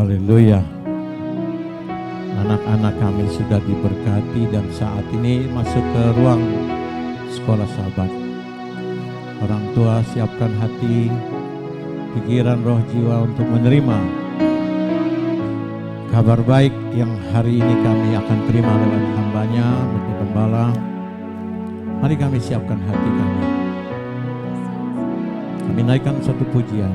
Haleluya. Anak-anak kami sudah diberkati dan saat ini masuk ke ruang sekolah sahabat. Orang tua siapkan hati, pikiran, roh, jiwa untuk menerima kabar baik yang hari ini kami akan terima lewat hambanya, Bapak Gembala. Mari kami siapkan hati kami. Kami naikkan satu pujian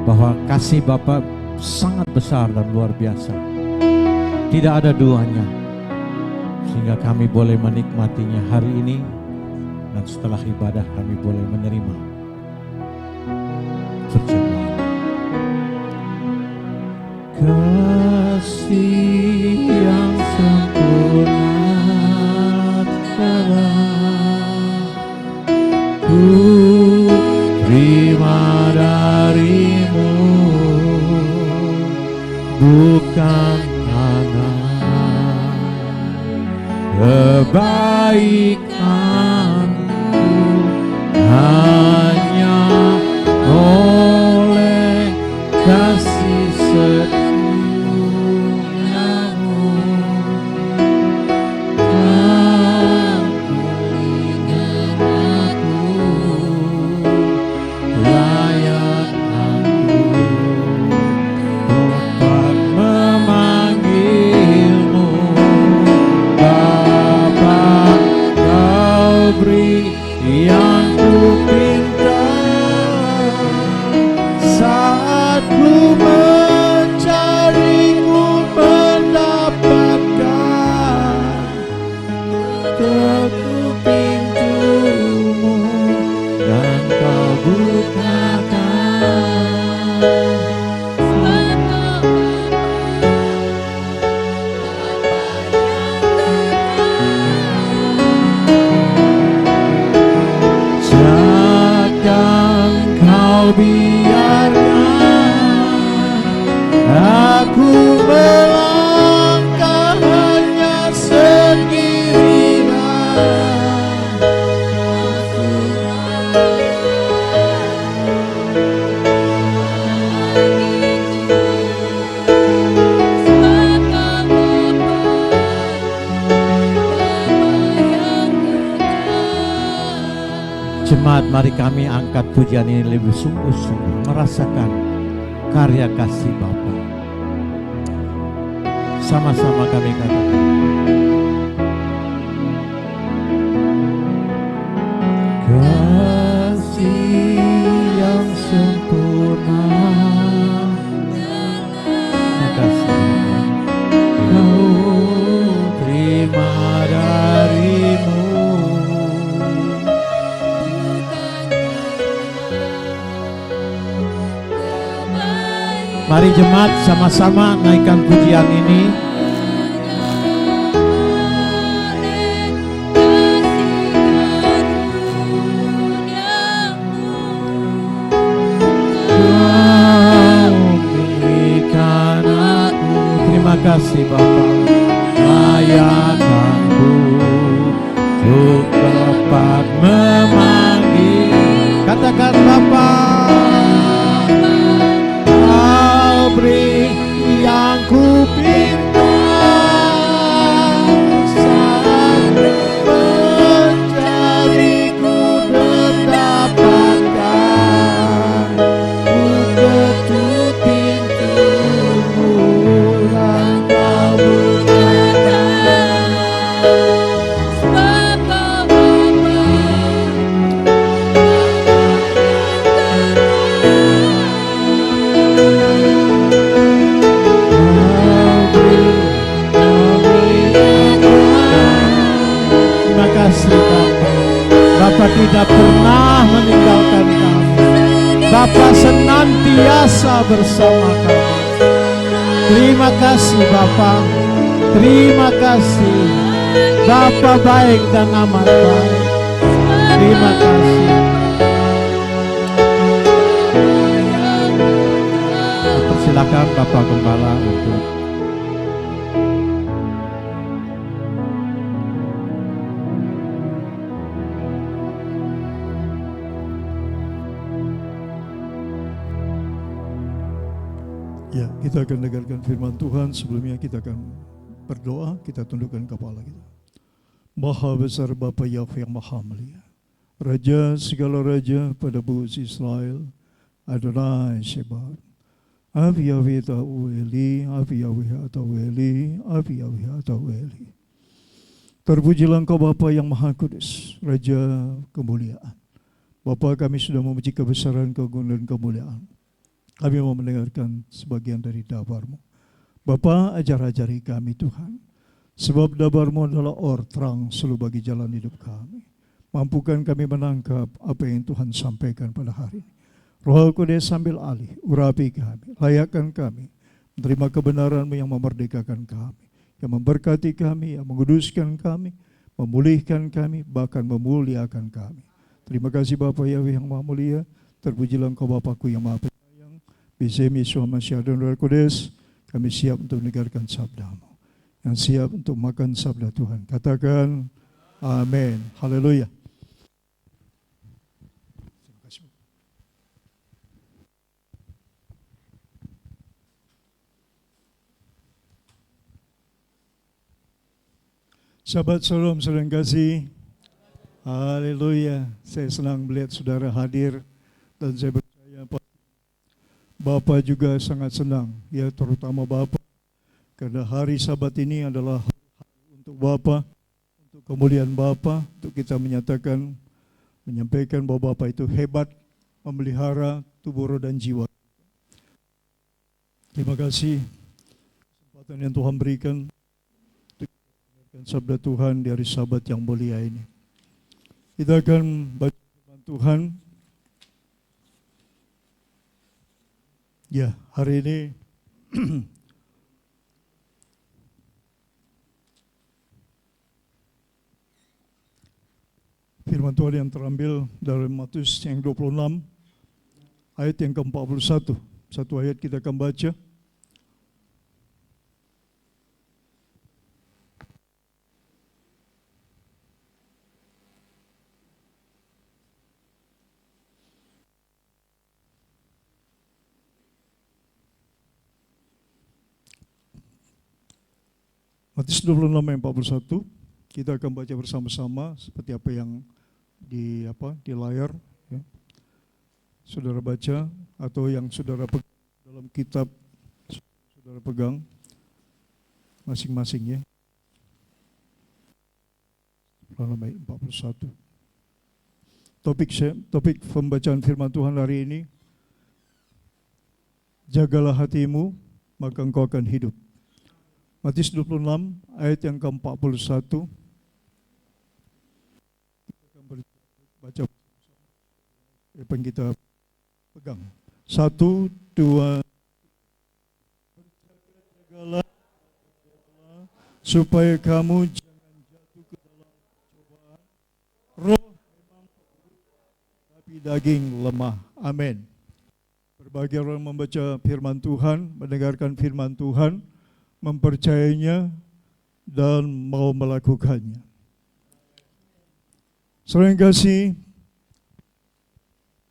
bahwa kasih Bapa sangat besar dan luar biasa. Tidak ada duanya. Sehingga kami boleh menikmatinya hari ini dan setelah ibadah kami boleh menerima firman. Kasih yang sempurna telah ku terima darimu, bukan karena kebaikanku, hanya oleh kasih setiamu Kau ingat aku, layak aku dapat memanggilmu Bapa. Kau beri yang ku pinta saat ku mencarimu, mendapatkan ketuk pintumu dan kau bukakan. Jangan kau biarkan aku melangkah hanya sendirian. Jemaat, mari kami angkat pujian ini lebih sungguh-sungguh, merasakan karya kasih Bapa. Sama-sama kami katakan. Kasih yang sempurna, makasih kau terima darimu. Mari jemaat sama-sama naikkan pujian ini. Kau berikan aku, terima kasih Bapa, layakanku untuk dapat memanggil. Katakan Bapa, beri yang ku pinta saat mencariku dan dapatkan. Ku ketuk pintumu dan kau bukakan. Bapa tidak pernah meninggalkan kami. Bapa senantiasa bersama kami. Terima kasih Bapa. Terima kasih. Bapa baik dan amat baik. Terima kasih. Persilakan Bapak Gembala untuk Ya, kita akan dengarkan firman Tuhan. Sebelumnya kita akan berdoa, kita tundukkan kepala kita. Maha besar Bapa Yahweh yang maha mulia, Raja segala raja pada bangsa Israel, Adonai Shebar. Avi Yahweh Ta'ueli, Avi Yahweh Ta'ueli, Avi Yahweh Ta'ueli. Terpujilah Engkau Bapa yang Maha Kudus, Raja kemuliaan. Bapa, kami sudah memuji kebesaran, keagungan dan kemuliaan. Kami mau mendengarkan sebagian dari dabar-Mu. Bapa, ajar-ajari kami Tuhan. Sebab dabar-Mu adalah terang selalu bagi jalan hidup kami. Mampukan kami menangkap apa yang Tuhan sampaikan pada hari ini. Roh Kudus sambil alih, urapi kami, layakkan kami, menerima kebenaran-Mu yang memerdekakan kami, yang memberkati kami, yang menguduskan kami, memulihkan kami, bahkan memuliakan kami. Terima kasih Bapa Yahweh yang Maha Mulia. Terpujilah Engkau Bapakku yang Maha Penyayang. Bismillah, Yeshua Mashiach dan Roh Kudus. Kami siap untuk mendengarkan sabda-Mu, yang siap untuk makan sabda Tuhan. Katakan amin. Haleluya. Sahabat Shalom, saudara kasih. Haleluya. Saya senang melihat saudara hadir dan saya percaya Bapak juga sangat senang, ya, terutama Bapak, karena hari Sabat ini adalah hari untuk Bapak, untuk kemuliaan Bapak, untuk kita menyatakan, menyampaikan bahwa Bapak itu hebat memelihara tubuh, roh dan jiwa. Terima kasih kesempatan yang Tuhan berikan untuk mendengarkan sabda Tuhan di hari Sabat yang mulia ini. Kita akan baca firman Tuhan. Ya, hari ini firman Tuhan yang terambil dari Matius yang 26 ayat yang ke-41. Satu ayat kita akan baca. Matius 26 ayat 41, kita akan baca bersama-sama seperti apa yang di layar, ya. Saudara baca atau yang saudara pegang dalam kitab, saudara pegang masing-masing, ya. 26 ayat 41. Topik pembacaan firman Tuhan hari ini, jagalah hatimu, maka engkau akan hidup. Matius 26 ayat yang ke-41. Kita akan baca apa yang kita pegang. 1, 2, jagalah supaya kamu jangan jatuh ke dalam cobaan. Roh memang tapi daging lemah. Amin. Berbagai orang membaca firman Tuhan, mendengarkan firman Tuhan, mempercayainya dan mau melakukannya. Saudara yang kasih,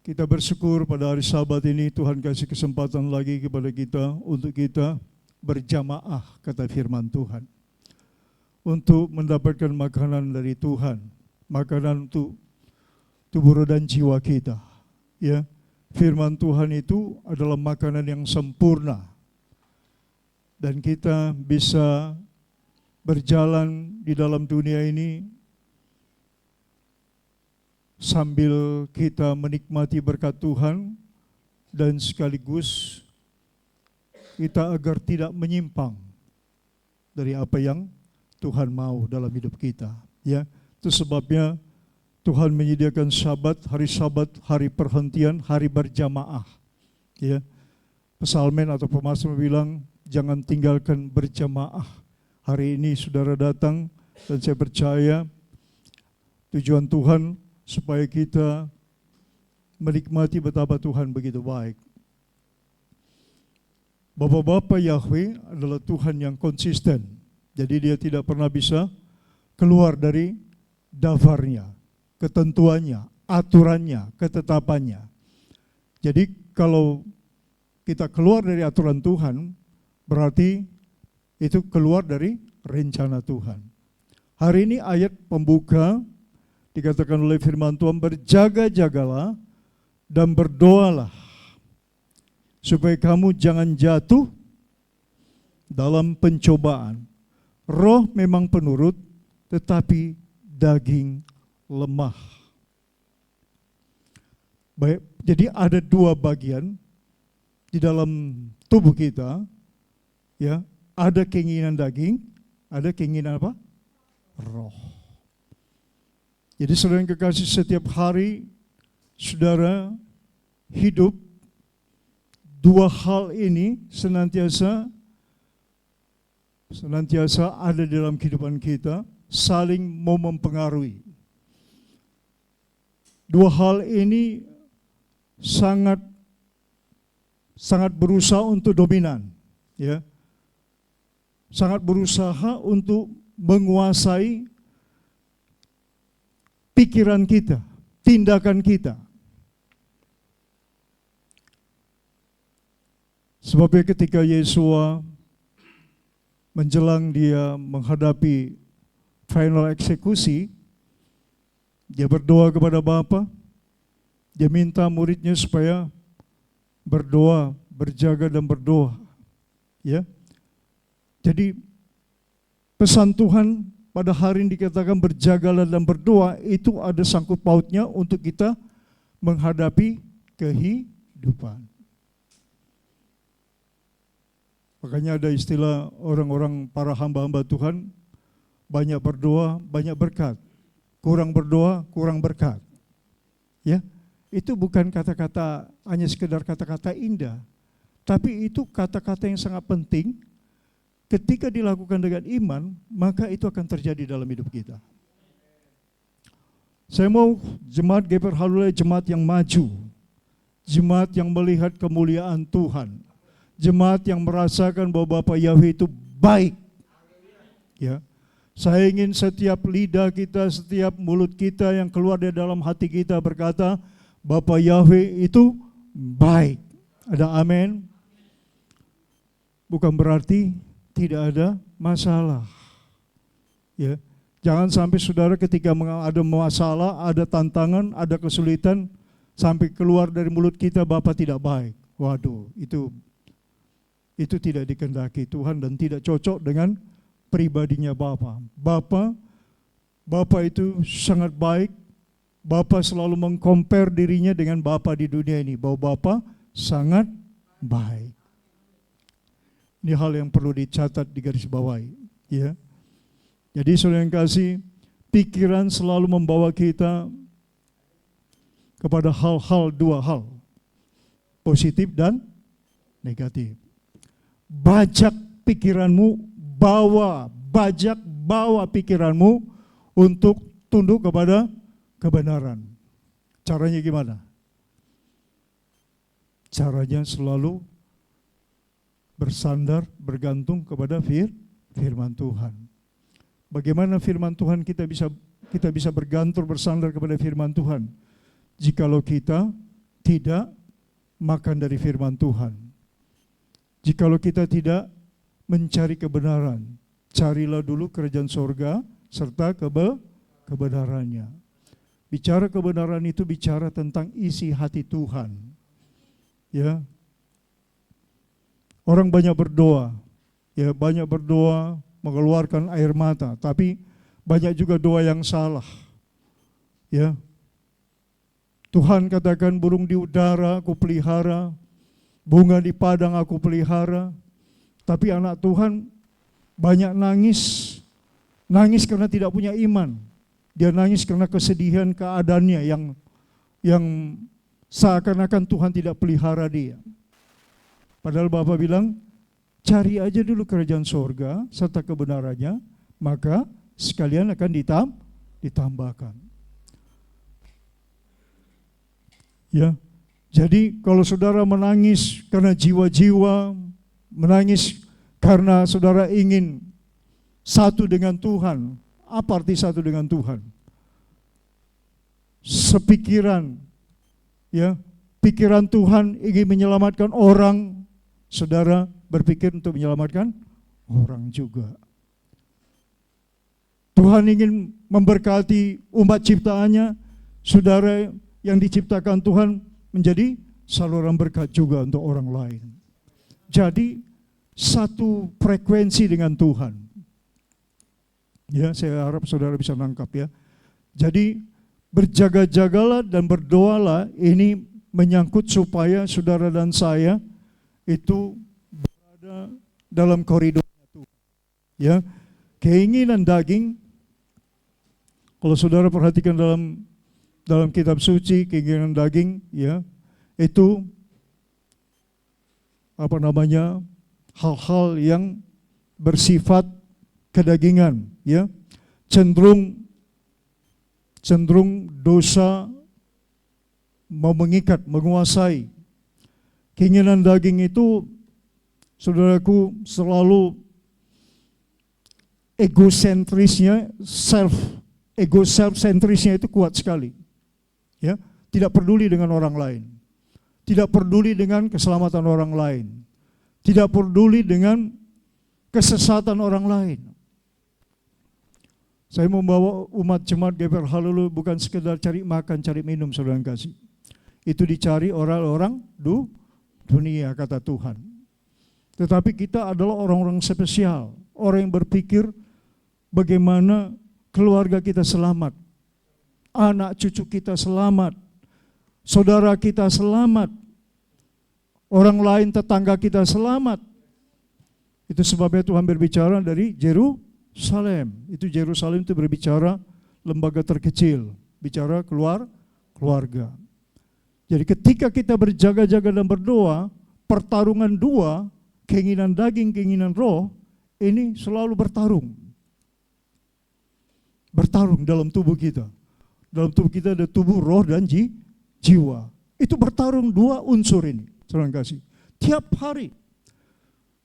kita bersyukur pada hari Sabat ini Tuhan kasih kesempatan lagi kepada kita untuk kita berjamaah, kata firman Tuhan, untuk mendapatkan makanan dari Tuhan, makanan untuk tubuh roh dan jiwa kita. Ya, firman Tuhan itu adalah makanan yang sempurna. Dan kita bisa berjalan di dalam dunia ini sambil kita menikmati berkat Tuhan dan sekaligus kita agar tidak menyimpang dari apa yang Tuhan mau dalam hidup kita. Ya, itu sebabnya Tuhan menyediakan Sabat, hari perhentian, hari berjamaah. Ya, pesalmen atau pemazmur bilang, jangan tinggalkan berjamaah. Hari ini saudara datang dan saya percaya tujuan Tuhan supaya kita menikmati betapa Tuhan begitu baik. Bapa Yahweh adalah Tuhan yang konsisten. Jadi dia tidak pernah bisa keluar dari dafarnya, ketentuannya, aturannya, ketetapannya. Jadi kalau kita keluar dari aturan Tuhan, berarti itu keluar dari rencana Tuhan. Hari ini ayat pembuka dikatakan oleh firman Tuhan, berjaga-jagalah dan berdoalah supaya kamu jangan jatuh dalam pencobaan. Roh memang penurut, tetapi daging lemah. Baik, jadi ada dua bagian di dalam tubuh kita, ya, ada keinginan daging, ada keinginan apa? Roh. Jadi saudara yang kekasih, setiap hari saudara hidup, dua hal ini senantiasa ada di dalam kehidupan kita, saling mau mempengaruhi. Dua hal ini sangat berusaha untuk dominan, ya. Sangat berusaha untuk menguasai pikiran kita, tindakan kita. Sebabnya ketika Yesua menjelang dia menghadapi final eksekusi, dia berdoa kepada Bapa. Dia minta muridnya supaya berdoa, berjaga dan berdoa. Ya. Jadi pesan Tuhan pada hari ini dikatakan berjagalah dan berdoa, itu ada sangkut pautnya untuk kita menghadapi kehidupan. Makanya ada istilah orang-orang para hamba-hamba Tuhan, banyak berdoa, banyak berkat. Kurang berdoa, kurang berkat. Ya, itu bukan kata-kata, hanya sekedar kata-kata indah. Tapi itu kata-kata yang sangat penting. Ketika dilakukan dengan iman, maka itu akan terjadi dalam hidup kita. Saya mau jemaat GPR Halulea jemaat yang maju. Jemaat yang melihat kemuliaan Tuhan. Jemaat yang merasakan bahwa Bapa Yahweh itu baik. Ya. Saya ingin setiap lidah kita, setiap mulut kita yang keluar dari dalam hati kita berkata, Bapa Yahweh itu baik. Ada amin? Bukan berarti tidak ada masalah. Ya. Jangan sampai saudara ketika ada masalah, ada tantangan, ada kesulitan, sampai keluar dari mulut kita, Bapa tidak baik. Waduh, itu tidak dikehendaki Tuhan dan tidak cocok dengan pribadinya Bapa. Bapa itu sangat baik. Bapa selalu mengcompare dirinya dengan Bapa di dunia ini, bahwa Bapa sangat baik. Ini hal yang perlu dicatat, digarisbawahi, ya. Jadi saudara yang kasih, pikiran selalu membawa kita kepada hal-hal, dua hal, positif dan negatif. Bajak pikiranmu, bawa pikiranmu untuk tunduk kepada kebenaran. Caranya gimana? Caranya selalu bersandar, bergantung kepada firman Tuhan. Bagaimana firman Tuhan kita bisa bergantung, bersandar kepada firman Tuhan? Jikalau kita tidak makan dari firman Tuhan. Jikalau kita tidak mencari kebenaran, carilah dulu kerajaan sorga serta kebenarannya. Bicara kebenaran itu bicara tentang isi hati Tuhan. Ya. Orang banyak berdoa, mengeluarkan air mata, tapi banyak juga doa yang salah. Ya. Tuhan katakan burung di udara aku pelihara, bunga di padang aku pelihara, tapi anak Tuhan banyak nangis karena tidak punya iman. Dia nangis karena kesedihan keadaannya yang seakan-akan Tuhan tidak pelihara dia. Padahal Bapa bilang, cari aja dulu kerajaan sorga serta kebenarannya, maka sekalian akan ditambahkan. Ya, jadi kalau saudara menangis karena jiwa-jiwa, menangis karena saudara ingin satu dengan Tuhan. Apa arti satu dengan Tuhan? Sepikiran, ya, pikiran Tuhan ingin menyelamatkan orang, saudara berpikir untuk menyelamatkan orang juga. Tuhan ingin memberkati umat ciptaannya, saudara yang diciptakan Tuhan menjadi saluran berkat juga untuk orang lain. Jadi satu frekuensi dengan Tuhan. Ya, saya harap saudara bisa nangkap ya. Jadi berjaga-jagalah dan berdoalah, ini menyangkut supaya saudara dan saya itu berada dalam koridornya Tuhan. Ya, keinginan daging, kalau saudara perhatikan dalam kitab suci, keinginan daging, ya, itu hal-hal yang bersifat kedagingan, ya, cenderung dosa mau mengikat, menguasai. Keinginan daging itu, saudaraku, selalu self-centrisnya itu kuat sekali. Ya, tidak peduli dengan orang lain. Tidak peduli dengan keselamatan orang lain. Tidak peduli dengan kesesatan orang lain. Saya membawa umat jemaat GPR Haleluya bukan sekedar cari makan, cari minum, saudara kasih. Itu dicari orang-orang dunia, kata Tuhan. Tetapi kita adalah orang-orang spesial. Orang yang berpikir bagaimana keluarga kita selamat. Anak cucu kita selamat. Saudara kita selamat. Orang lain, tetangga kita selamat. Itu sebabnya Tuhan berbicara dari Yerusalem. Itu Yerusalem itu berbicara lembaga terkecil, bicara keluarga. Jadi ketika kita berjaga-jaga dan berdoa, pertarungan dua, keinginan daging, keinginan roh, ini selalu bertarung. Bertarung dalam tubuh kita. Dalam tubuh kita ada tubuh, roh, dan jiwa. Itu bertarung dua unsur ini, saudara kasih. Tiap hari.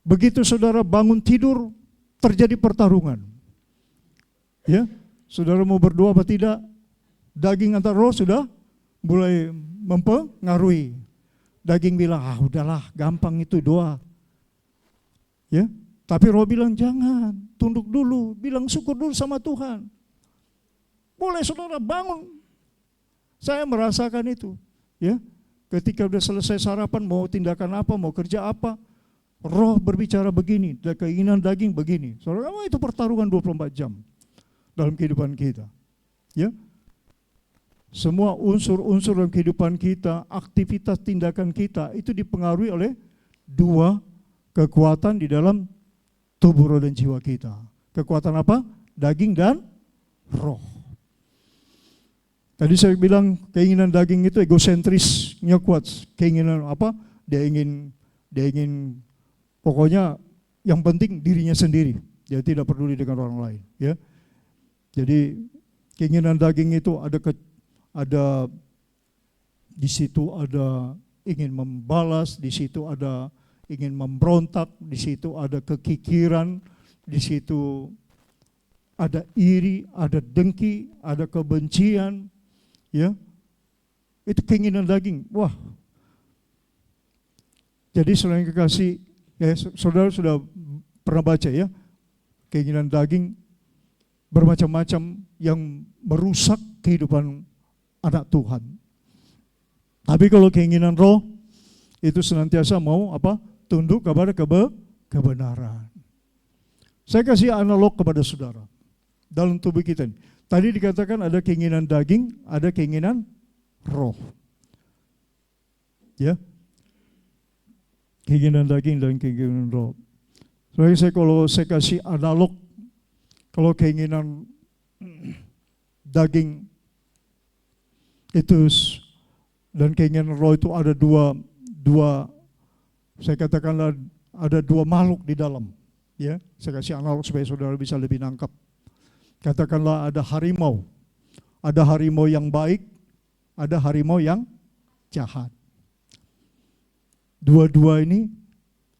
Begitu saudara bangun tidur, terjadi pertarungan. Ya, saudara mau berdoa apa tidak? Daging antar roh sudah mulai mempengaruhi. Daging bilang, udahlah, gampang itu doa. Ya, tapi roh bilang jangan, tunduk dulu, bilang syukur dulu sama Tuhan. Boleh saudara bangun. Saya merasakan itu. Ya, ketika udah selesai sarapan, mau tindakan apa, mau kerja apa, roh berbicara begini, dan keinginan daging begini. Saudara, itu pertarungan 24 jam dalam kehidupan kita. Ya, semua unsur-unsur dalam kehidupan kita, aktivitas tindakan kita itu dipengaruhi oleh dua kekuatan di dalam tubuh, roh, dan jiwa kita. Kekuatan apa? Daging dan roh. Tadi saya bilang keinginan daging itu egosentrisnya kuat. Keinginan apa? Dia ingin pokoknya yang penting dirinya sendiri. Dia tidak peduli dengan orang lain. Ya, jadi keinginan daging itu ada di situ ada ingin membalas, di situ ada ingin memberontak, di situ ada kekikiran, di situ ada iri, ada dengki, ada kebencian. Ya, itu keinginan daging. Wah, jadi saudara yang kekasih, ya, saudara sudah pernah baca ya, keinginan daging bermacam-macam yang merusak kehidupan anak Tuhan. Tapi kalau keinginan roh itu senantiasa mau apa? Tunduk kepada kebenaran. Saya kasih analog kepada saudara dalam tubuh kita ini. Tadi dikatakan ada keinginan daging, ada keinginan roh. Ya, keinginan daging dan keinginan roh. Kalau saya kasih analog, kalau keinginan daging itu dan keinginan roh itu ada dua saya katakanlah ada dua makhluk di dalam. Ya, saya kasih analog supaya saudara bisa lebih nangkap. Katakanlah ada harimau yang baik, ada harimau yang jahat. Dua-dua ini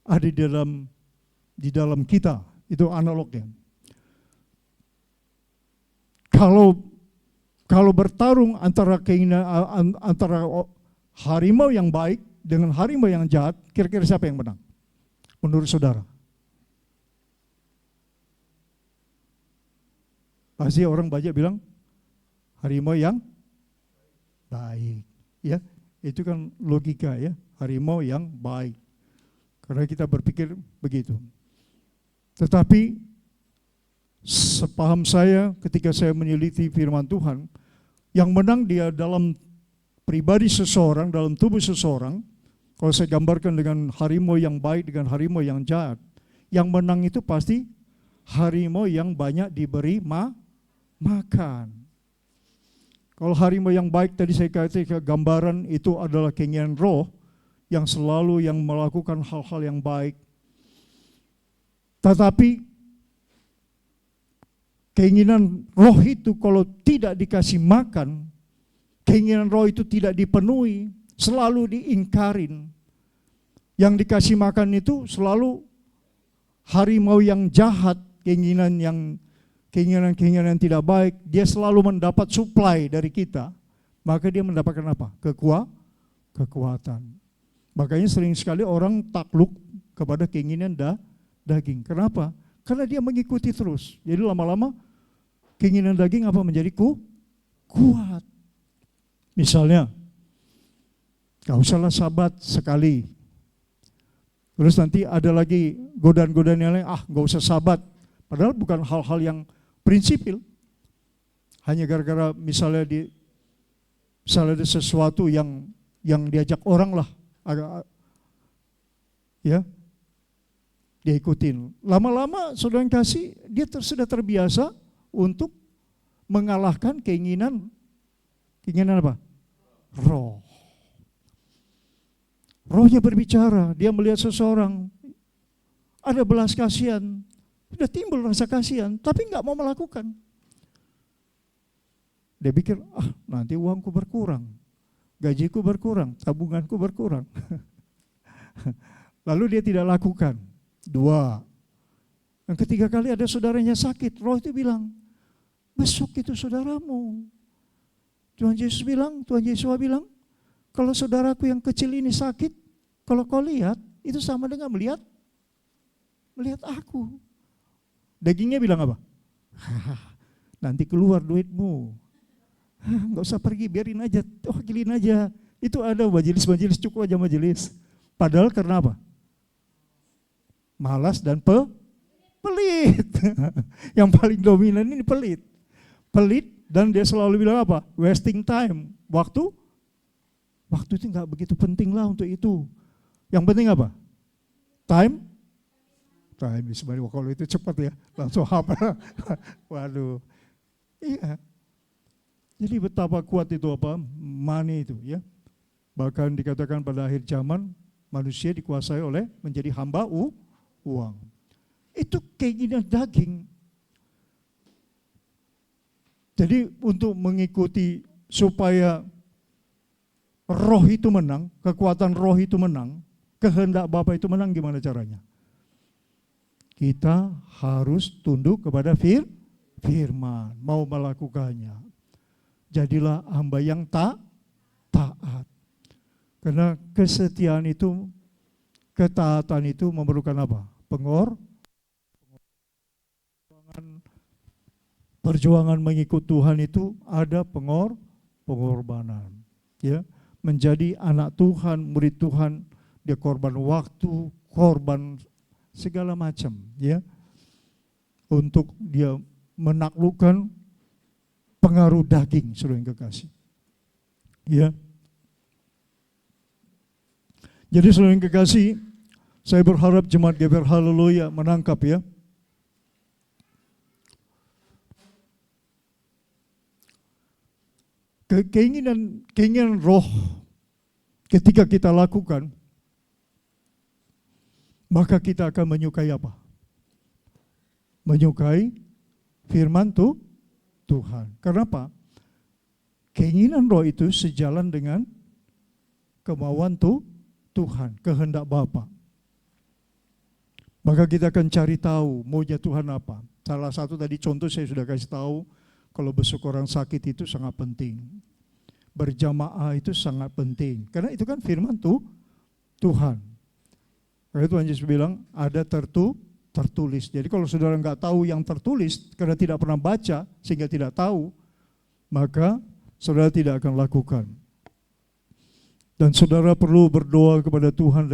ada di dalam kita, itu analognya. Kalau bertarung antara harimau yang baik dengan harimau yang jahat, kira-kira siapa yang menang? menurut saudara? Pasti orang banyak bilang harimau yang baik, ya. Itu kan logika, ya, harimau yang baik. Karena kita berpikir begitu. Tetapi sepaham saya ketika saya meneliti firman Tuhan, yang menang dia dalam pribadi seseorang, dalam tubuh seseorang. Kalau saya gambarkan dengan harimau yang baik dengan harimau yang jahat, yang menang itu pasti harimau yang banyak diberi makan. Kalau harimau yang baik tadi saya katakan gambaran itu adalah keinginan roh yang selalu yang melakukan hal-hal yang baik. Tetapi keinginan roh itu kalau tidak dikasih makan, keinginan roh itu tidak dipenuhi, selalu diingkarin. Yang dikasih makan itu selalu harimau yang jahat, keinginan tidak baik, dia selalu mendapat supply dari kita, maka dia mendapatkan apa? Kekuatan. Makanya sering sekali orang takluk kepada keinginan daging. Kenapa? Karena dia mengikuti terus. Jadi lama-lama keinginan daging apa menjadi kuat. Misalnya, gak usahlah sabat sekali. Terus nanti ada lagi godaan-godaan yang lain, gak usah sabat. Padahal bukan hal-hal yang prinsipil. Hanya gara-gara misalnya ada sesuatu yang diajak orang lah, ya, dia ikutin. Lama-lama saudara yang kasih, dia sudah terbiasa untuk mengalahkan keinginan apa? Roh. Rohnya berbicara, dia melihat seseorang, ada belas kasihan, sudah timbul rasa kasihan, tapi nggak mau melakukan. Dia pikir, nanti uangku berkurang, gajiku berkurang, tabunganku berkurang. Lalu dia tidak lakukan. 2. Yang ketiga kali ada saudaranya sakit, roh itu bilang, besok itu saudaramu. Tuhan Yesus bilang, kalau saudaraku yang kecil ini sakit, kalau kau lihat, itu sama dengan melihat aku. Dagingnya bilang apa? Nanti keluar duitmu. Nggak usah pergi, biarin aja, wakilin aja. Itu ada majelis, cukup aja majelis. Padahal karena apa? Malas dan pelit. Yang paling dominan ini pelit. Pelit dan dia selalu bilang apa? Wasting time. Waktu itu nggak begitu penting lah untuk itu. Yang penting apa? Time. Sebenarnya kalau itu cepat ya, langsung hafal. Waduh. Iya. Jadi betapa kuat itu apa? Money itu, ya. Bahkan dikatakan pada akhir zaman manusia dikuasai oleh menjadi hamba uang. Itu keinginan daging. Jadi untuk mengikuti supaya roh itu menang, kekuatan roh itu menang, kehendak Bapa itu menang, gimana caranya? Kita harus tunduk kepada firman, mau melakukannya. Jadilah hamba yang taat. Karena kesetiaan itu, ketaatan itu memerlukan apa? Perjuangan mengikut Tuhan itu ada pengorbanan. Ya, menjadi anak Tuhan, murid Tuhan, dia korban waktu, korban segala macam, ya, untuk dia menaklukkan pengaruh daging, saudara yang kekasih. Ya. Jadi saudara yang kekasih, saya berharap jemaat GBR Haleluya menangkap, ya. Keinginan roh ketika kita lakukan, maka kita akan menyukai apa? Menyukai firman Tuhan. Kenapa? Keinginan roh itu sejalan dengan kemauan Tuhan, kehendak Bapa. Maka kita akan cari tahu maunya Tuhan apa. Salah satu tadi contoh saya sudah kasih tahu, kalau besok orang sakit itu sangat penting. Berjamaah itu sangat penting. Karena itu kan firman Tuhan. Karena Tuhan Yesus bilang ada tertulis. Jadi kalau saudara nggak tahu yang tertulis karena tidak pernah baca sehingga tidak tahu, maka saudara tidak akan lakukan. Dan saudara perlu berdoa kepada Tuhan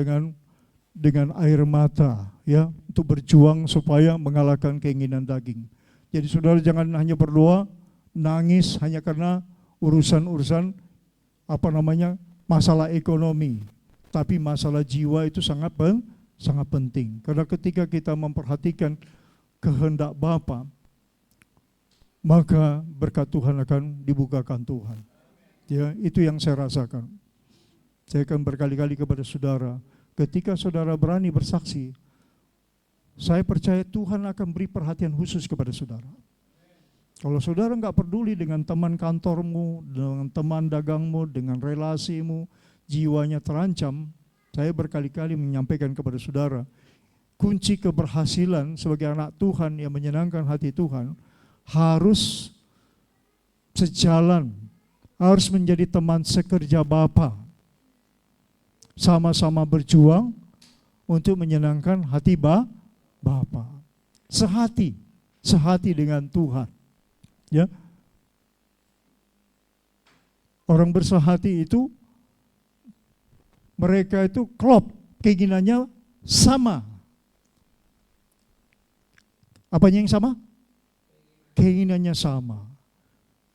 dengan air mata, ya, untuk berjuang supaya mengalahkan keinginan daging. Jadi saudara jangan hanya berdoa, nangis hanya karena urusan masalah ekonomi, tapi masalah jiwa itu sangat penting. Karena ketika kita memperhatikan kehendak Bapa, maka berkat Tuhan akan dibukakan Tuhan. Ya, itu yang saya rasakan. Saya akan berkali-kali kepada saudara, ketika saudara berani bersaksi, saya percaya Tuhan akan beri perhatian khusus kepada saudara. Kalau saudara nggak peduli dengan teman kantormu, dengan teman dagangmu, dengan relasimu, jiwanya terancam, saya berkali-kali menyampaikan kepada saudara, kunci keberhasilan sebagai anak Tuhan yang menyenangkan hati Tuhan harus sejalan, harus menjadi teman sekerja Bapa. Sama-sama berjuang untuk menyenangkan hati Bapa. Sehati dengan Tuhan. Ya. Orang bersehati itu mereka itu klop, keinginannya sama. Apanya yang sama? Keinginannya sama.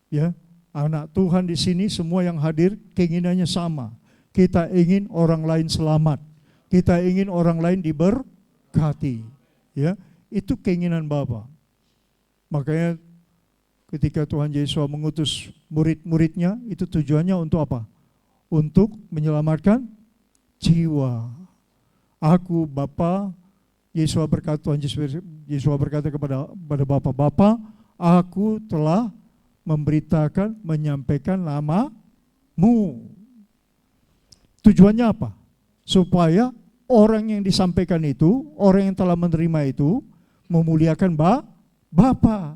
Ya, anak Tuhan di sini semua yang hadir keinginannya sama. Kita ingin orang lain selamat. Kita ingin orang lain diberkati. Ya, itu keinginan Bapa. Makanya ketika Tuhan Yesus mengutus murid-muridnya, itu tujuannya untuk apa? Untuk menyelamatkan jiwa. Aku Bapa, Yesus berkata, Tuhan Yesus berkata kepada Bapa, Bapa, aku telah memberitakan, menyampaikan namamu. Tujuannya apa? Supaya orang yang disampaikan itu, orang yang telah menerima itu, memuliakan Bapa.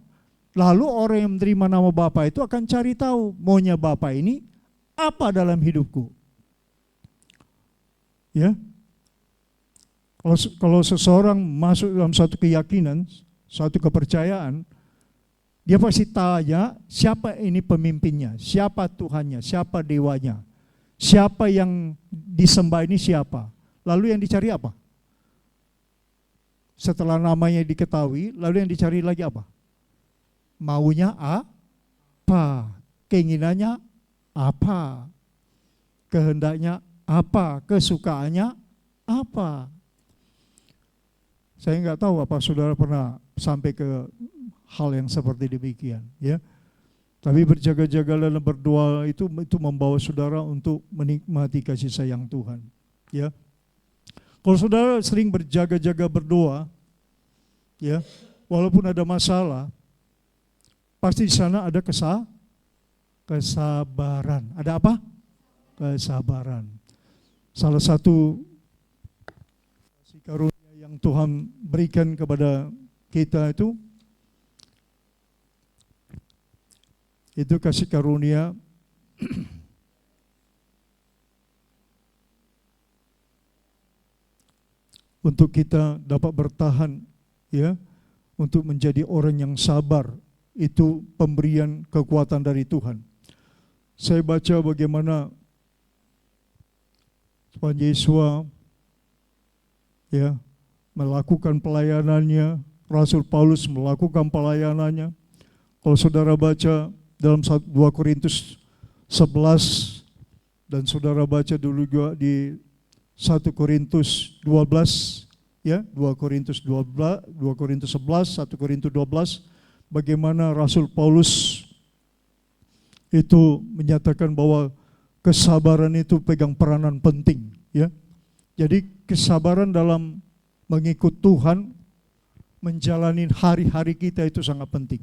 Lalu orang yang menerima nama Bapa itu akan cari tahu maunya Bapa ini apa dalam hidupku. Ya. Kalau seseorang masuk dalam satu keyakinan, satu kepercayaan, dia pasti tanya siapa ini pemimpinnya, siapa Tuhannya, siapa dewanya, siapa yang disembah ini siapa. Lalu yang dicari apa? Setelah namanya diketahui, lalu yang dicari lagi apa? Maunya apa? Keinginannya apa? Kehendaknya apa? Kesukaannya apa? Saya nggak tahu apa saudara pernah sampai ke hal yang seperti demikian, ya. Tapi berjaga-jaga dalam berdoa itu membawa saudara untuk menikmati kasih sayang Tuhan, ya. Kalau saudara sering berjaga-jaga berdoa, ya, walaupun ada masalah, pasti di sana ada kesabaran. Ada apa? Kesabaran. Salah satu kasih karunia yang Tuhan berikan kepada kita itu kasih karunia untuk kita dapat bertahan, ya, untuk menjadi orang yang sabar. Itu pemberian kekuatan dari Tuhan. Saya baca bagaimana Tuhan Yesus, ya, melakukan pelayanannya, Rasul Paulus melakukan pelayanannya. Kalau saudara baca dalam 2 Korintus 11 dan saudara baca dulu juga di 1 Korintus 12, ya, 2 Korintus 11, 1 Korintus 12, bagaimana Rasul Paulus itu menyatakan bahwa kesabaran itu pegang peranan penting, ya. Jadi kesabaran dalam mengikut Tuhan, menjalani hari-hari kita itu sangat penting.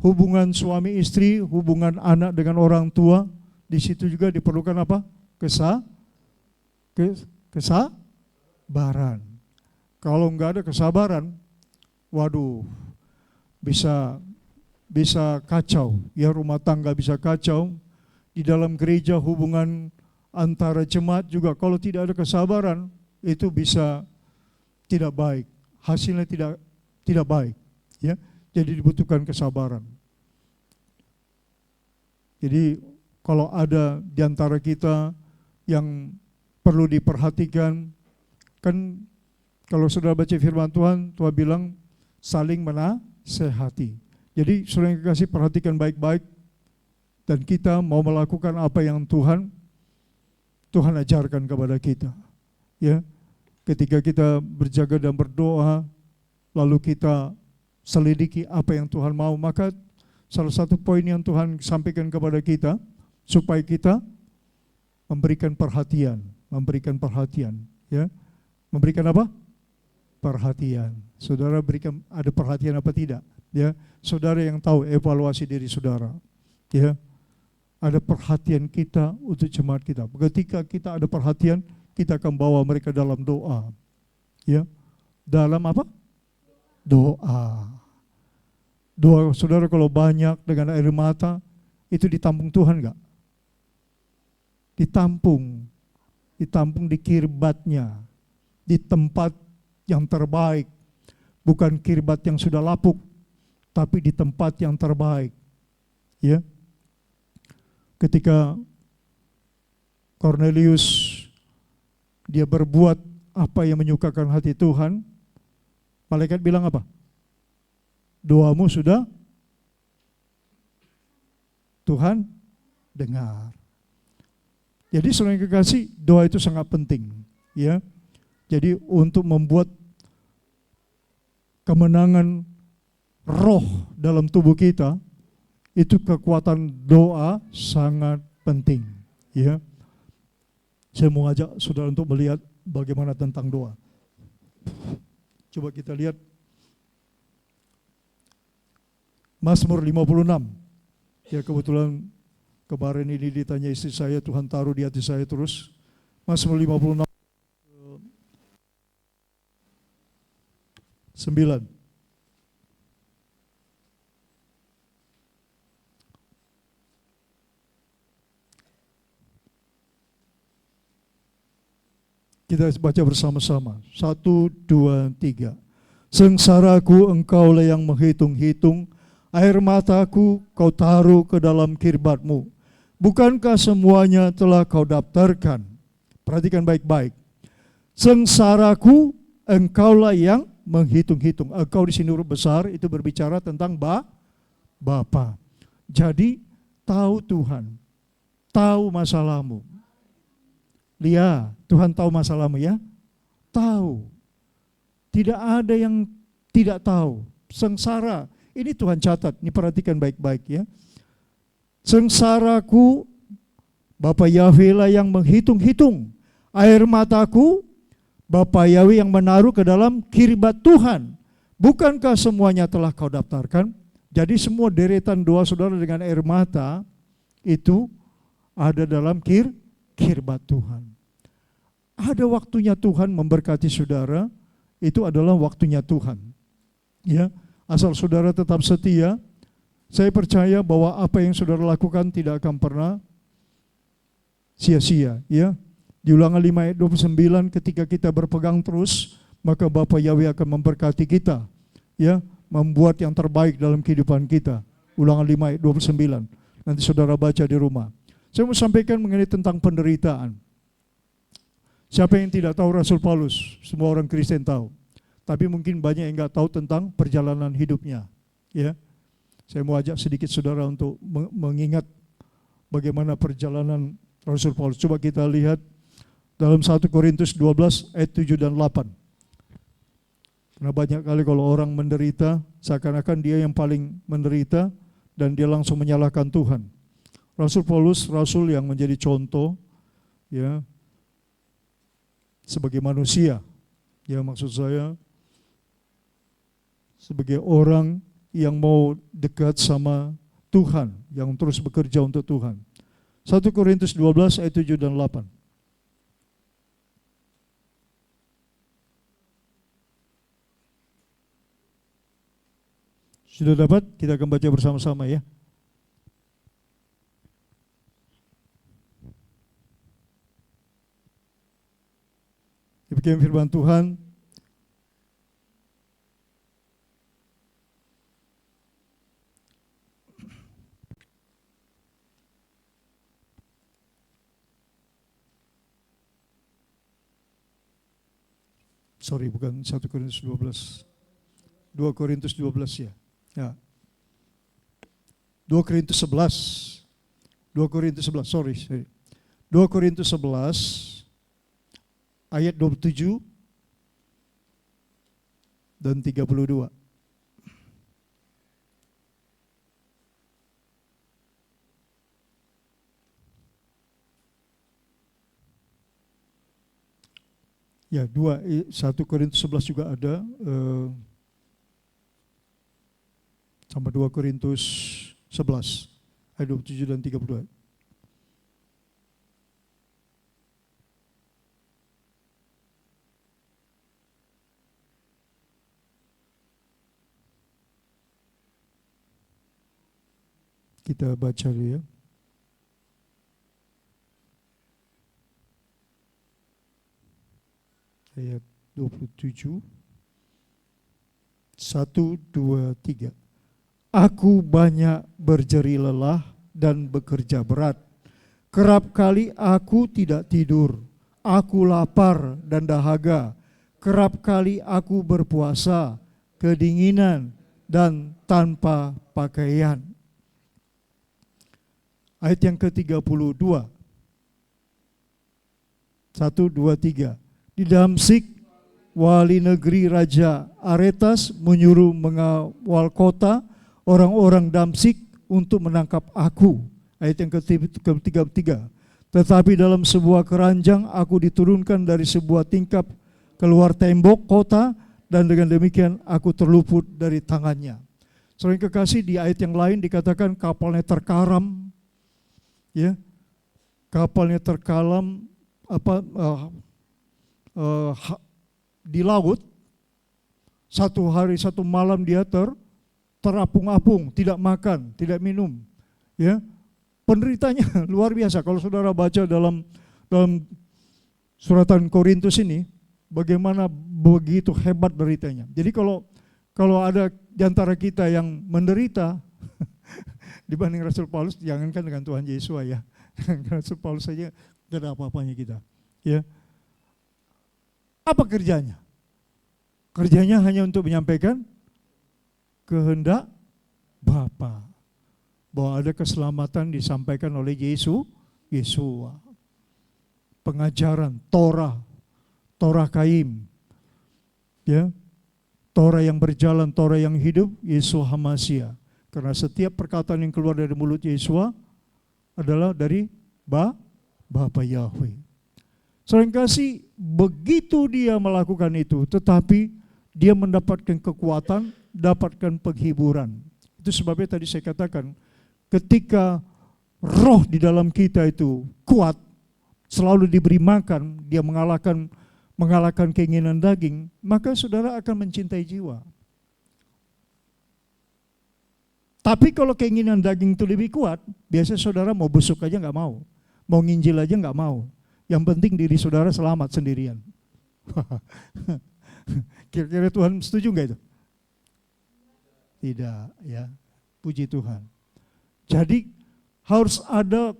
Hubungan suami istri, hubungan anak dengan orang tua, di situ juga diperlukan apa? Kesabaran. Kalau enggak ada kesabaran, waduh, bisa kacau, ya, rumah tangga bisa kacau. Di dalam gereja hubungan antara jemaat juga kalau tidak ada kesabaran, itu bisa tidak baik, hasilnya tidak baik, ya. Jadi dibutuhkan kesabaran. Jadi kalau ada di antara kita yang perlu diperhatikan, kan kalau saudara baca firman Tuhan, Tuhan bilang saling menasehati. Jadi saudara yang kekasih, perhatikan baik-baik, dan kita mau melakukan apa yang Tuhan ajarkan kepada kita. Ya, ketika kita berjaga dan berdoa, lalu kita selidiki apa yang Tuhan mau, maka salah satu poin yang Tuhan sampaikan kepada kita, supaya kita memberikan perhatian, ya. Memberikan apa? Perhatian. Saudara berikan, ada perhatian apa tidak? Ya, saudara yang tahu evaluasi diri saudara. Ya, ada perhatian kita untuk jemaat kita. Ketika kita ada perhatian, kita akan bawa mereka dalam doa. Ya, dalam apa? Doa. Doa saudara kalau banyak dengan air mata, itu ditampung Tuhan enggak? Ditampung di kirbatnya, di tempat yang terbaik, bukan kirbat yang sudah lapuk, tapi di tempat yang terbaik. Ya, ketika Cornelius dia berbuat apa yang menyukakan hati Tuhan, malaikat bilang apa? Doamu sudah Tuhan dengar. Jadi saudara yang kekasih, doa itu sangat penting, ya. Jadi untuk membuat kemenangan roh dalam tubuh kita, itu kekuatan doa sangat penting, ya. Saya mau ajak saudara untuk melihat bagaimana tentang doa. Coba kita lihat Mazmur 56. Ya, kebetulan kemarin ini ditanya istri saya, Tuhan taruh di hati saya terus. Mazmur 56 9. Kita baca bersama-sama. 1, 2, 3. Sengsaraku engkaulah yang menghitung-hitung, air mataku kau taruh ke dalam kirbatmu. Bukankah semuanya telah kau daftarkan? Perhatikan baik-baik. Sengsaraku engkaulah yang menghitung-hitung. Engkau di sini huruf besar, itu berbicara tentang Bapa. Jadi tahu Tuhan, tahu masalahmu. Lia, Tuhan tahu masalahmu ya? Tahu. Tidak ada yang tidak tahu. Sengsara, ini Tuhan catat, ini perhatikan baik-baik ya. Sengsaraku, Bapa Yahweh lah yang menghitung-hitung. Air mataku, Bapa Yahweh yang menaruh ke dalam kirbat Tuhan. Bukankah semuanya telah kau daftarkan? Jadi semua deretan doa saudara dengan air mata, itu ada dalam kirbat Tuhan. Ada waktunya Tuhan memberkati saudara, itu adalah waktunya Tuhan. Ya, asal saudara tetap setia, saya percaya bahwa apa yang saudara lakukan tidak akan pernah sia-sia. Ya, di Ulangan 5 ayat 29, ketika kita berpegang terus, maka Bapa Yahweh akan memberkati kita. Ya, membuat yang terbaik dalam kehidupan kita. Ulangan 5 ayat 29. Nanti saudara baca di rumah. Saya mau sampaikan mengenai tentang penderitaan. Siapa yang tidak tahu Rasul Paulus? Semua orang Kristen tahu. Tapi mungkin banyak yang enggak tahu tentang perjalanan hidupnya. Ya, saya mau ajak sedikit saudara untuk mengingat bagaimana perjalanan Rasul Paulus. Coba kita lihat dalam 1 Korintus 12 ayat 7 dan 8. Karena banyak kali kalau orang menderita, seakan-akan dia yang paling menderita dan dia langsung menyalahkan Tuhan. Rasul Paulus, rasul yang menjadi contoh, ya, sebagai manusia, ya maksud saya sebagai orang yang mau dekat sama Tuhan, yang terus bekerja untuk Tuhan. 1 Korintus 12 ayat 7 dan 8. Sudah dapat? Kita akan baca bersama-sama ya. Demikian firman Tuhan. Sorry, bukan 1 Korintus 12. 2 Korintus 12 ya. Ya. 2 Korintus 11. 2 Korintus 11, sorry. 2 Korintus 11 ayat 27 dan 32. Ya, 1 Korintus 11 juga ada, sama 2 Korintus 11 ayat 27 dan 32. Kita baca dulu ya. Ayat 27. 1, 2, 3. Aku banyak berjeri lelah dan bekerja berat. Kerap kali aku tidak tidur. Aku lapar dan dahaga. Kerap kali aku berpuasa, kedinginan dan tanpa pakaian. Ayat yang ke-32. 1, 2, 3. Di Damsik, wali negeri Raja Aretas menyuruh mengawal kota orang-orang Damsik untuk menangkap aku. Ayat yang ke-33. Tetapi dalam sebuah keranjang aku diturunkan dari sebuah tingkap keluar tembok kota, dan dengan demikian aku terluput dari tangannya. Saudara yang kekasih, di ayat yang lain dikatakan kapalnya terkaram, ya, kapalnya terkalam di laut. 1 hari 1 malam dia terapung-apung, tidak makan, tidak minum, ya. Penderitanya luar biasa. Kalau saudara baca dalam suratan Korintus ini, bagaimana begitu hebat deritanya. Jadi kalau ada di antara kita yang menderita dibanding Rasul Paulus, jangankan dengan Tuhan Yesus ya, dengan Rasul Paulus saja tidak ada apa-apanya kita, ya. Apa kerjanya? Kerjanya hanya untuk menyampaikan kehendak Bapa, bahwa ada keselamatan disampaikan oleh Yesus. Pengajaran Torah Kaim, ya, Torah yang berjalan, Torah yang hidup, Yesus HaMashiach. Karena setiap perkataan yang keluar dari mulut Yesus adalah dari Bapa Yahweh. Saudara yang kasih, begitu dia melakukan itu, tetapi dia mendapatkan kekuatan, dapatkan penghiburan. Itu sebabnya tadi saya katakan, ketika roh di dalam kita itu kuat, selalu diberi makan, dia mengalahkan keinginan daging, maka saudara akan mencintai jiwa. Tapi kalau keinginan daging itu lebih kuat, biasanya saudara mau busuk aja nggak mau nginjil aja nggak mau. Yang penting diri saudara selamat sendirian. Kira-kira Tuhan setuju nggak itu? Tidak, ya. Puji Tuhan. Jadi harus ada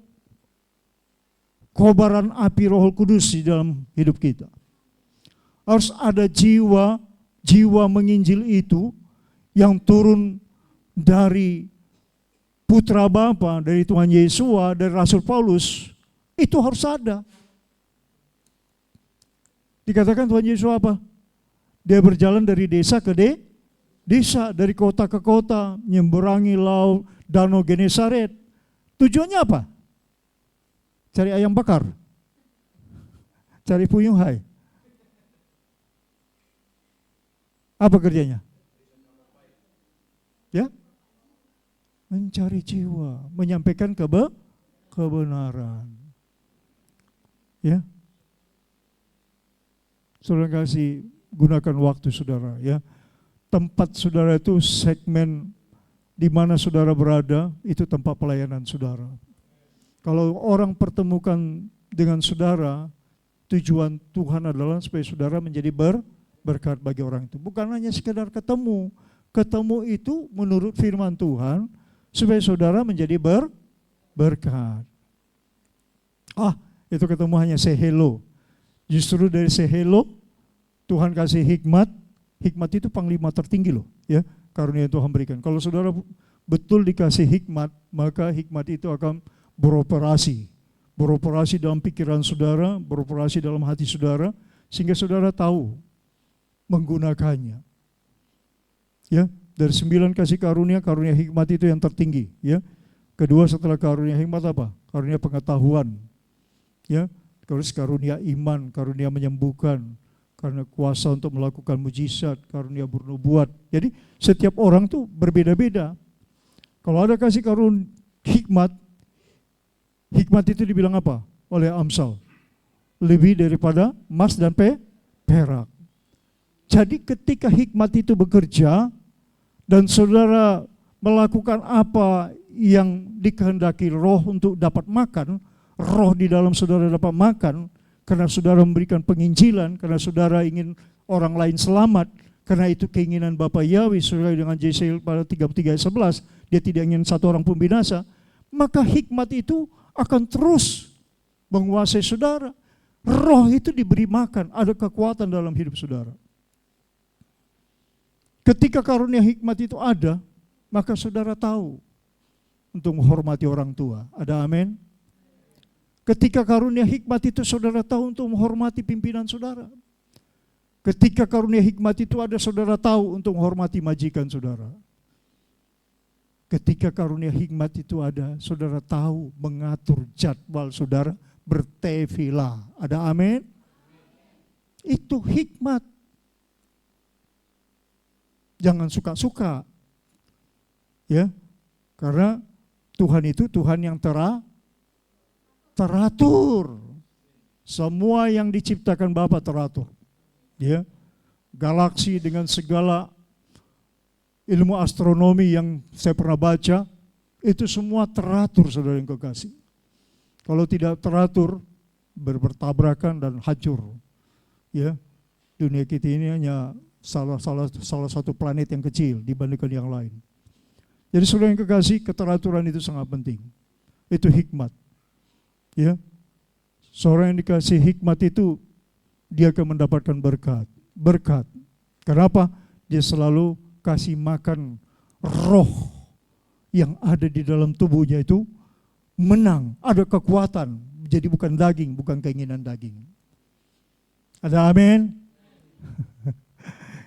kobaran api Roh Kudus di dalam hidup kita. Harus ada jiwa menginjil itu yang turun dari Putra Bapa, dari Tuhan Yesus, dari Rasul Paulus. Itu harus ada. Dikatakan Tuhan Yesus apa? Dia berjalan dari desa ke desa, dari kota ke kota, menyeberangi laut, danau Genesaret. Tujuannya apa? Cari ayam bakar, cari puyuh hai. Apa kerjanya? Ya, mencari jiwa, menyampaikan kebenaran. Ya, saudara kasih, gunakan waktu saudara, ya. Tempat saudara itu segmen di mana saudara berada, itu tempat pelayanan saudara. Kalau orang pertemukan dengan saudara, tujuan Tuhan adalah supaya saudara menjadi berkat bagi orang itu. Bukan hanya sekedar ketemu. Ketemu itu menurut firman Tuhan supaya saudara menjadi berkat. Itu ketemu hanya say hello. Justru dari say hello Tuhan kasih hikmat. Hikmat itu panglima tertinggi loh, ya. Karunia Tuhan berikan. Kalau saudara betul dikasih hikmat, maka hikmat itu akan beroperasi. Beroperasi dalam pikiran saudara, beroperasi dalam hati saudara, sehingga saudara tahu menggunakannya. Ya, dari 9 kasih karunia, karunia hikmat itu yang tertinggi. Ya, kedua setelah karunia hikmat apa? Karunia pengetahuan. Ya, terus karunia iman, karunia menyembuhkan, karena kuasa untuk melakukan mujizat, karunia bernubuat. Jadi setiap orang tuh berbeda-beda. Kalau ada kasih karunia hikmat, hikmat itu dibilang apa? Oleh Amsal. Lebih daripada emas dan perak. Jadi ketika hikmat itu bekerja dan saudara melakukan apa yang dikehendaki roh untuk dapat makan, roh di dalam saudara dapat makan, karena saudara memberikan penginjilan, karena saudara ingin orang lain selamat, karena itu keinginan Bapa Yahweh sesuai dengan Yesaya pada 33 ayat 11, dia tidak ingin satu orang pun binasa, maka hikmat itu akan terus menguasai saudara. Roh itu diberi makan, ada kekuatan dalam hidup saudara. Ketika karunia hikmat itu ada, maka saudara tahu untuk menghormati orang tua. Ada amin? Ketika karunia hikmat itu saudara tahu untuk menghormati pimpinan saudara. Ketika karunia hikmat itu ada, saudara tahu untuk menghormati majikan saudara. Ketika karunia hikmat itu ada, saudara tahu mengatur jadwal saudara bertefilah. Ada amin? Itu hikmat. Jangan suka-suka. Ya. Karena Tuhan itu Tuhan yang teratur. Semua yang diciptakan Bapa teratur. Ya. Galaksi dengan segala ilmu astronomi yang saya pernah baca, itu semua teratur, saudara yang kekasih. Kalau tidak teratur, bertabrakan dan hancur. Ya. Dunia kita ini hanya salah satu planet yang kecil dibandingkan yang lain. Jadi saudara yang kekasih, keteraturan itu sangat penting. Itu hikmat. Ya. Seorang yang dikasih hikmat itu, dia akan mendapatkan berkat. Berkat. Kenapa? Dia selalu kasih makan roh yang ada di dalam tubuhnya itu menang, ada kekuatan. Jadi bukan daging, bukan keinginan daging. Ada amin?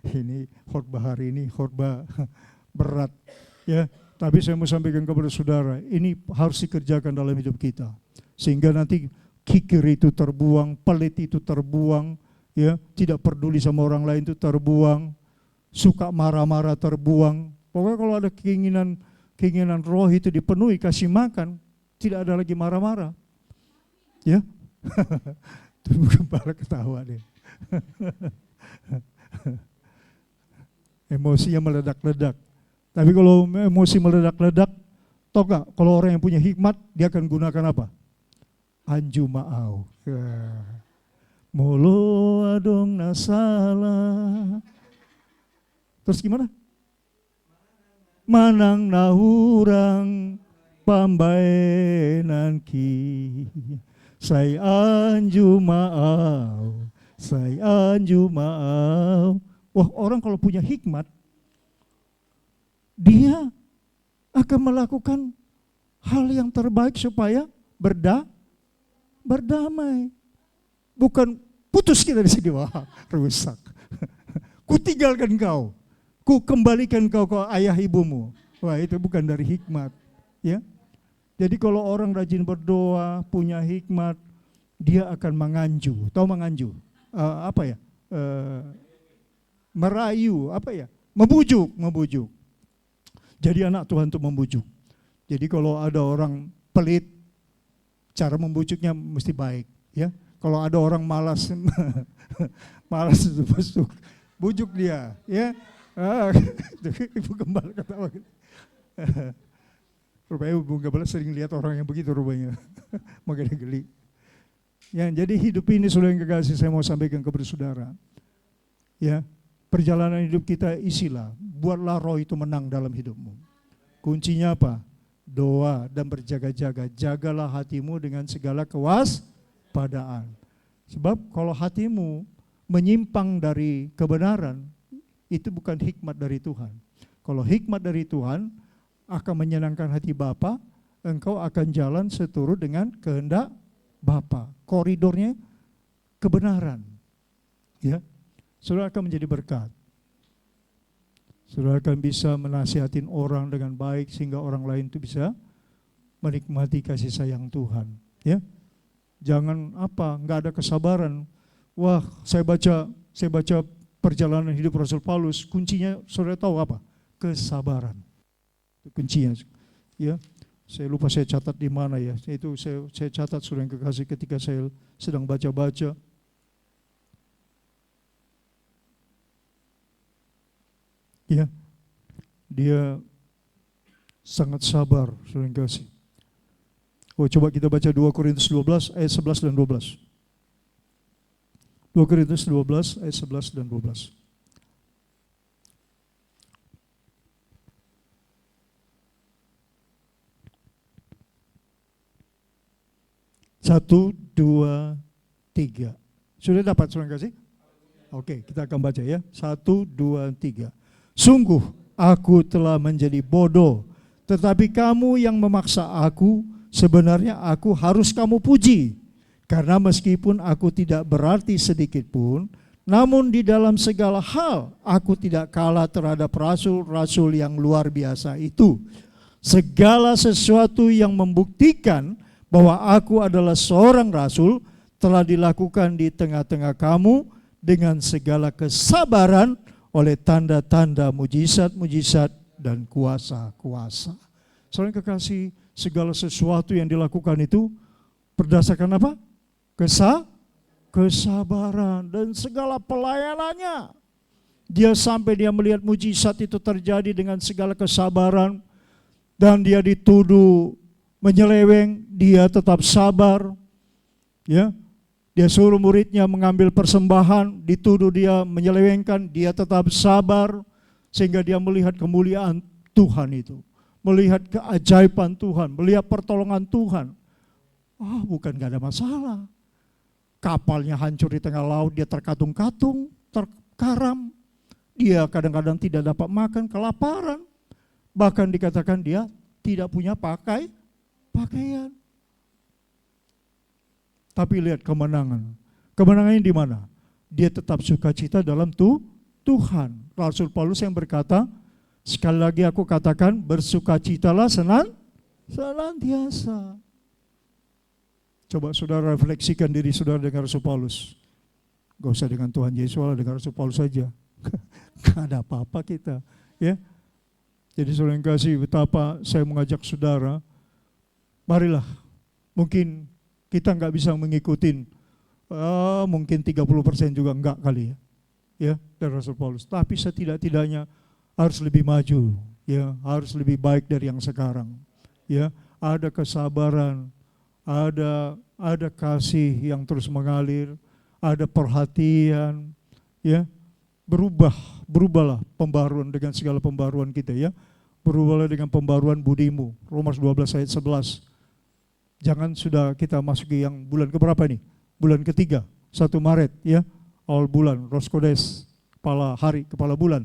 Ini khotbah hari ini, khotbah berat. Ya, tapi saya mau sampaikan kepada saudara, ini harus dikerjakan dalam hidup kita. Sehingga nanti kikir itu terbuang, pelit itu terbuang, ya, tidak peduli sama orang lain itu terbuang, suka marah-marah terbuang. Pokoknya kalau ada keinginan roh itu dipenuhi, kasih makan, tidak ada lagi marah-marah. Ya. Tubuh gembala ketawa deh. Emosinya meledak-ledak. Tapi kalau emosi meledak-ledak, tau gak, kalau orang yang punya hikmat, dia akan gunakan apa? Anju ma'au. Molo adong nasalah. Terus gimana? Manang nahurang pambaenan ki. Say anju ma'au. Say anju ma'au. Wah, orang kalau punya hikmat, dia akan melakukan hal yang terbaik supaya berdamai. Bukan putus kita di sini, wah rusak. Ku tinggalkan kau, ku kembalikan kau ke ayah ibumu. Wah, itu bukan dari hikmat. Ya. Jadi kalau orang rajin berdoa, punya hikmat, dia akan menganju. Tahu menganju? Apa ya? Merayu, apa ya? Membujuk. Jadi anak Tuhan untuk membujuk. Jadi kalau ada orang pelit, cara membujuknya mesti baik, ya. Kalau ada orang malas busuk, bujuk dia, ya. Ibu gembala ketawa. Rupanya ibu gembala sering lihat orang yang begitu rupanya, makanya geli. Ya, jadi hidup ini saudara yang kekasih, saya mau sampaikan kepada saudara. Ya, perjalanan hidup kita isilah, buatlah roh itu menang dalam hidupmu. Kuncinya apa? Doa dan berjaga-jaga. Jagalah hatimu dengan segala kewaspadaan. Sebab kalau hatimu menyimpang dari kebenaran, itu bukan hikmat dari Tuhan. Kalau hikmat dari Tuhan akan menyenangkan hati Bapa, engkau akan jalan seturut dengan kehendak Bapa. Koridornya kebenaran. Ya. Saudara akan menjadi berkat. Saudara akan bisa menasihatin orang dengan baik sehingga orang lain itu bisa menikmati kasih sayang Tuhan. Ya. Jangan nggak ada kesabaran. Wah, saya baca perjalanan hidup Rasul Paulus, kuncinya saudara tahu apa? Kesabaran. Itu kuncinya. Ya. Saya lupa saya catat di mana ya. Itu saya catat saudara yang kekasih ketika saya sedang baca-baca. Ya, dia sangat sabar, saudara yang kasih. Oh, coba kita baca 2 Korintus 12 ayat 11 dan 12. 2 Korintus 12 ayat 11 dan 12. Satu, dua, tiga. Sudah dapat saudara yang kasih? Oke, kita akan baca ya. 1, 2, 3. Sungguh aku telah menjadi bodoh, tetapi kamu yang memaksa aku, sebenarnya aku harus kamu puji. Karena meskipun aku tidak berarti sedikit pun, namun di dalam segala hal aku tidak kalah terhadap rasul-rasul yang luar biasa itu. Segala sesuatu yang membuktikan bahwa aku adalah seorang rasul telah dilakukan di tengah-tengah kamu dengan segala kesabaran, oleh tanda-tanda mujizat-mujizat dan kuasa-kuasa. Saudara yang kekasih, segala sesuatu yang dilakukan itu berdasarkan apa? Kesabaran dan segala pelayanannya. Dia sampai dia melihat mujizat itu terjadi dengan segala kesabaran, dan dia dituduh menyeleweng, dia tetap sabar. Ya. Dia suruh muridnya mengambil persembahan, dituduh dia menyelewengkan, dia tetap sabar, sehingga dia melihat kemuliaan Tuhan itu. Melihat keajaiban Tuhan, melihat pertolongan Tuhan. Bukan gak ada masalah. Kapalnya hancur di tengah laut, dia terkatung-katung, terkaram. Dia kadang-kadang tidak dapat makan, kelaparan. Bahkan dikatakan dia tidak punya pakaian. Tapi lihat kemenangan. Kemenangannya di mana? Dia tetap sukacita dalam Tuhan. Rasul Paulus yang berkata, sekali lagi aku katakan, bersukacitalah senantiasa. Coba saudara refleksikan diri saudara dengan Rasul Paulus. Gak usah dengan Tuhan Yesus, dengan Rasul Paulus saja. Gak ada apa-apa kita. Ya. Jadi saudara yang kasih, betapa saya mengajak saudara, marilah, mungkin kita nggak bisa mengikuti, mungkin 30% juga enggak kali ya dari Rasul Paulus. Tapi setidak-tidaknya harus lebih maju, ya, harus lebih baik dari yang sekarang. Ya, ada kesabaran, ada kasih yang terus mengalir, ada perhatian, ya. Berubahlah pembaruan dengan segala pembaruan kita ya. Berubahlah dengan pembaruan budimu. Roma 12 ayat 11. Jangan sudah kita masuki yang bulan keberapa nih? Bulan ketiga, 1 Maret ya, awal bulan, Rosh Kodes, kepala bulan.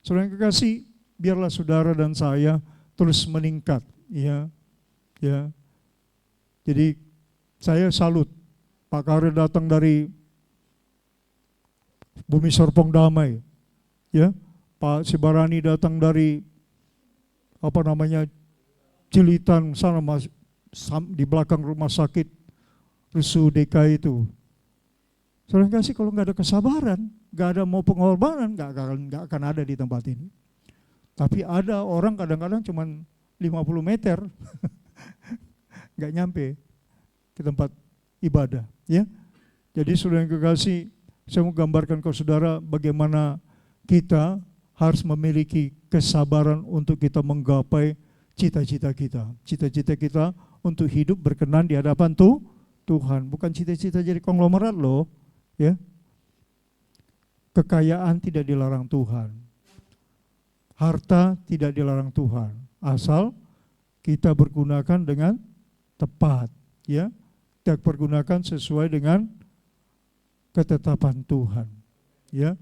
Saudara yang kekasih, biarlah saudara dan saya terus meningkat ya. Jadi saya salut, Pak Karir datang dari Bumi Serpong Damai ya. Pak Sibarani datang dari Cilitan sana, di belakang rumah sakit Rusu DK itu. Saudara kasih, kalau nggak ada kesabaran, nggak ada mau pengorbanan, nggak akan ada di tempat ini. Tapi ada orang kadang-kadang cuma 50 meter, nggak nyampe ke tempat ibadah. Ya, jadi saudara yang kekasih, saya mau gambarkan ke saudara bagaimana kita harus memiliki kesabaran untuk kita menggapai cita-cita kita. Cita-cita kita untuk hidup berkenan di hadapan Tuhan, bukan cita-cita jadi konglomerat loh, ya. Kekayaan tidak dilarang Tuhan. Harta tidak dilarang Tuhan, asal kita pergunakan dengan tepat, ya. Kita pergunakan sesuai dengan ketetapan Tuhan, ya.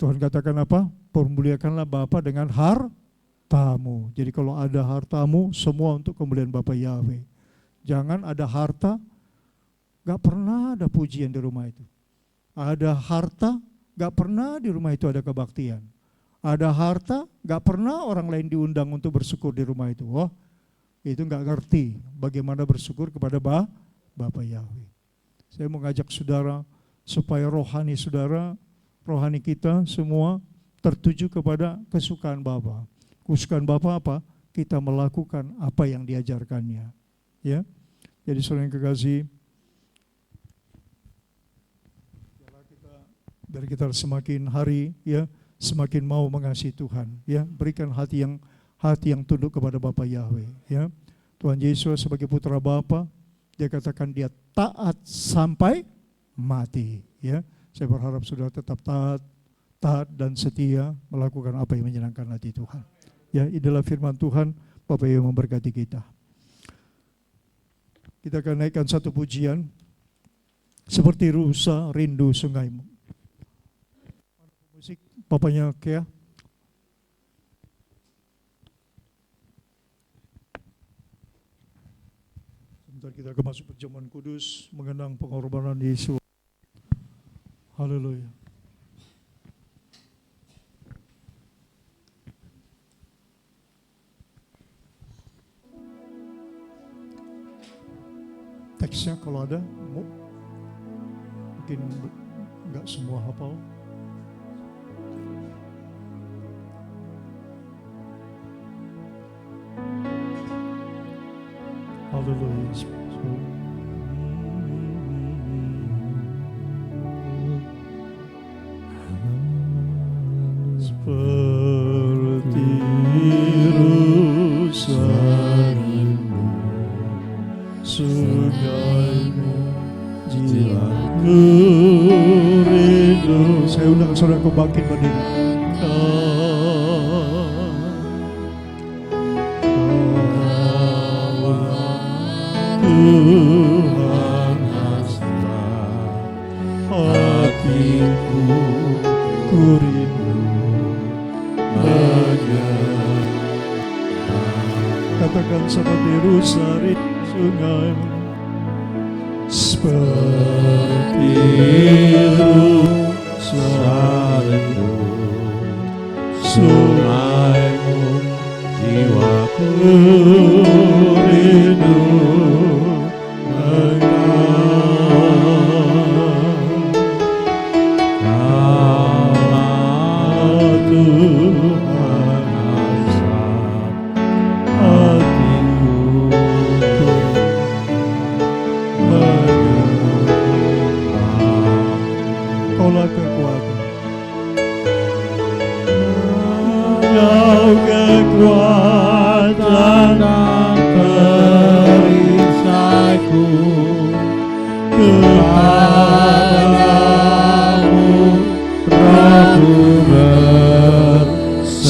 Tuhan katakan apa? Permuliakanlah Bapa dengan hartamu. Jadi kalau ada hartamu, semua untuk kemuliaan Bapa Yahweh. Jangan ada harta, gak pernah ada pujian di rumah itu. Ada harta, gak pernah di rumah itu ada kebaktian. Ada harta, gak pernah orang lain diundang untuk bersyukur di rumah itu. Oh, itu gak ngerti bagaimana bersyukur kepada Bapa Yahweh. Saya mengajak saudara supaya rohani saudara, rohani kita semua tertuju kepada kesukaan Bapa. Kesukaan Bapa apa? Kita melakukan apa yang diajarkannya. Ya, jadi saudara yang kekasih, dari kita semakin hari, ya, semakin mau mengasihi Tuhan, ya, berikan hati yang tunduk kepada Bapa Yahweh, ya. Tuhan Yesus sebagai putra Bapa, dia katakan dia taat sampai mati, ya. Saya berharap saudara tetap taat dan setia melakukan apa yang menyenangkan hati Tuhan. Ya, inilah firman Tuhan. Bapak yang memberkati kita. Kita akan naikkan satu pujian, seperti rusa rindu sungaimu. Musik bapaknya Kea. Sebentar kita akan masuk perjamuan kudus mengenang pengorbanan Yesus. Haleluya. Teksnya kalau ada, mungkin enggak semua hafal. Haleluya. Seperti rusa rindu sungaimu, jiwaku rindu. Saya undang saudaraku bangkit berdiri. Tuhan hasrat hatiku, ku rindu mengenang. Katakan seperti rusa rindu sungaimu, seperti rusa rindu sungaimu, jiwaku rindu kekuatan dan perisaiku kepadamu, Rohku berserah.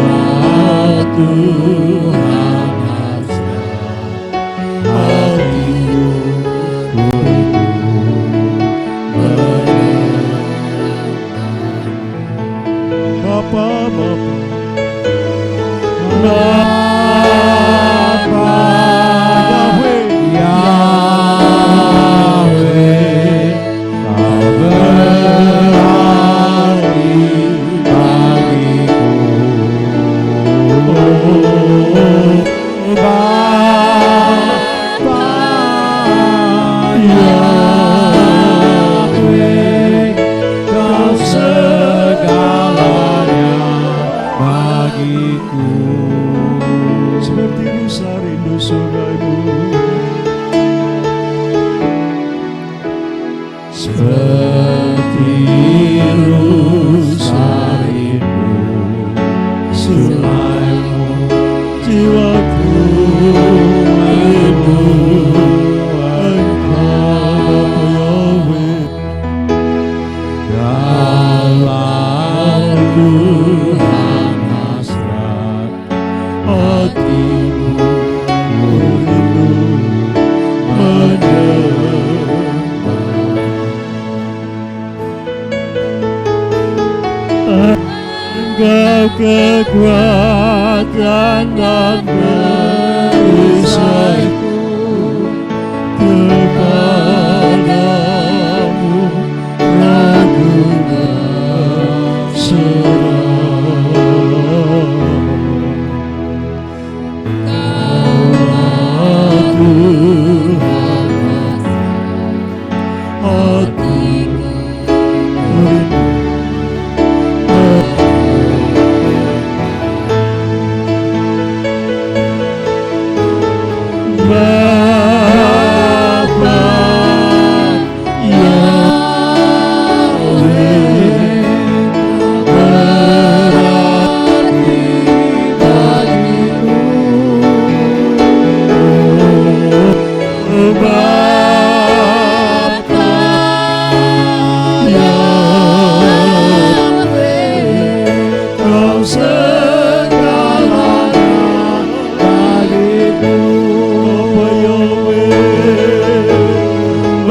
Kaulah Tuhan hasrat hatiku, ku seperti rusa rindu sungaimu, hatiku merindu menyembah. Engkau kekuatan dan perisaiku, kepadamu ragu berserah. Hatiku merindu Bapa Yahweh, berarti bagiku. Bapa Yahweh, kau segalanya bagiku.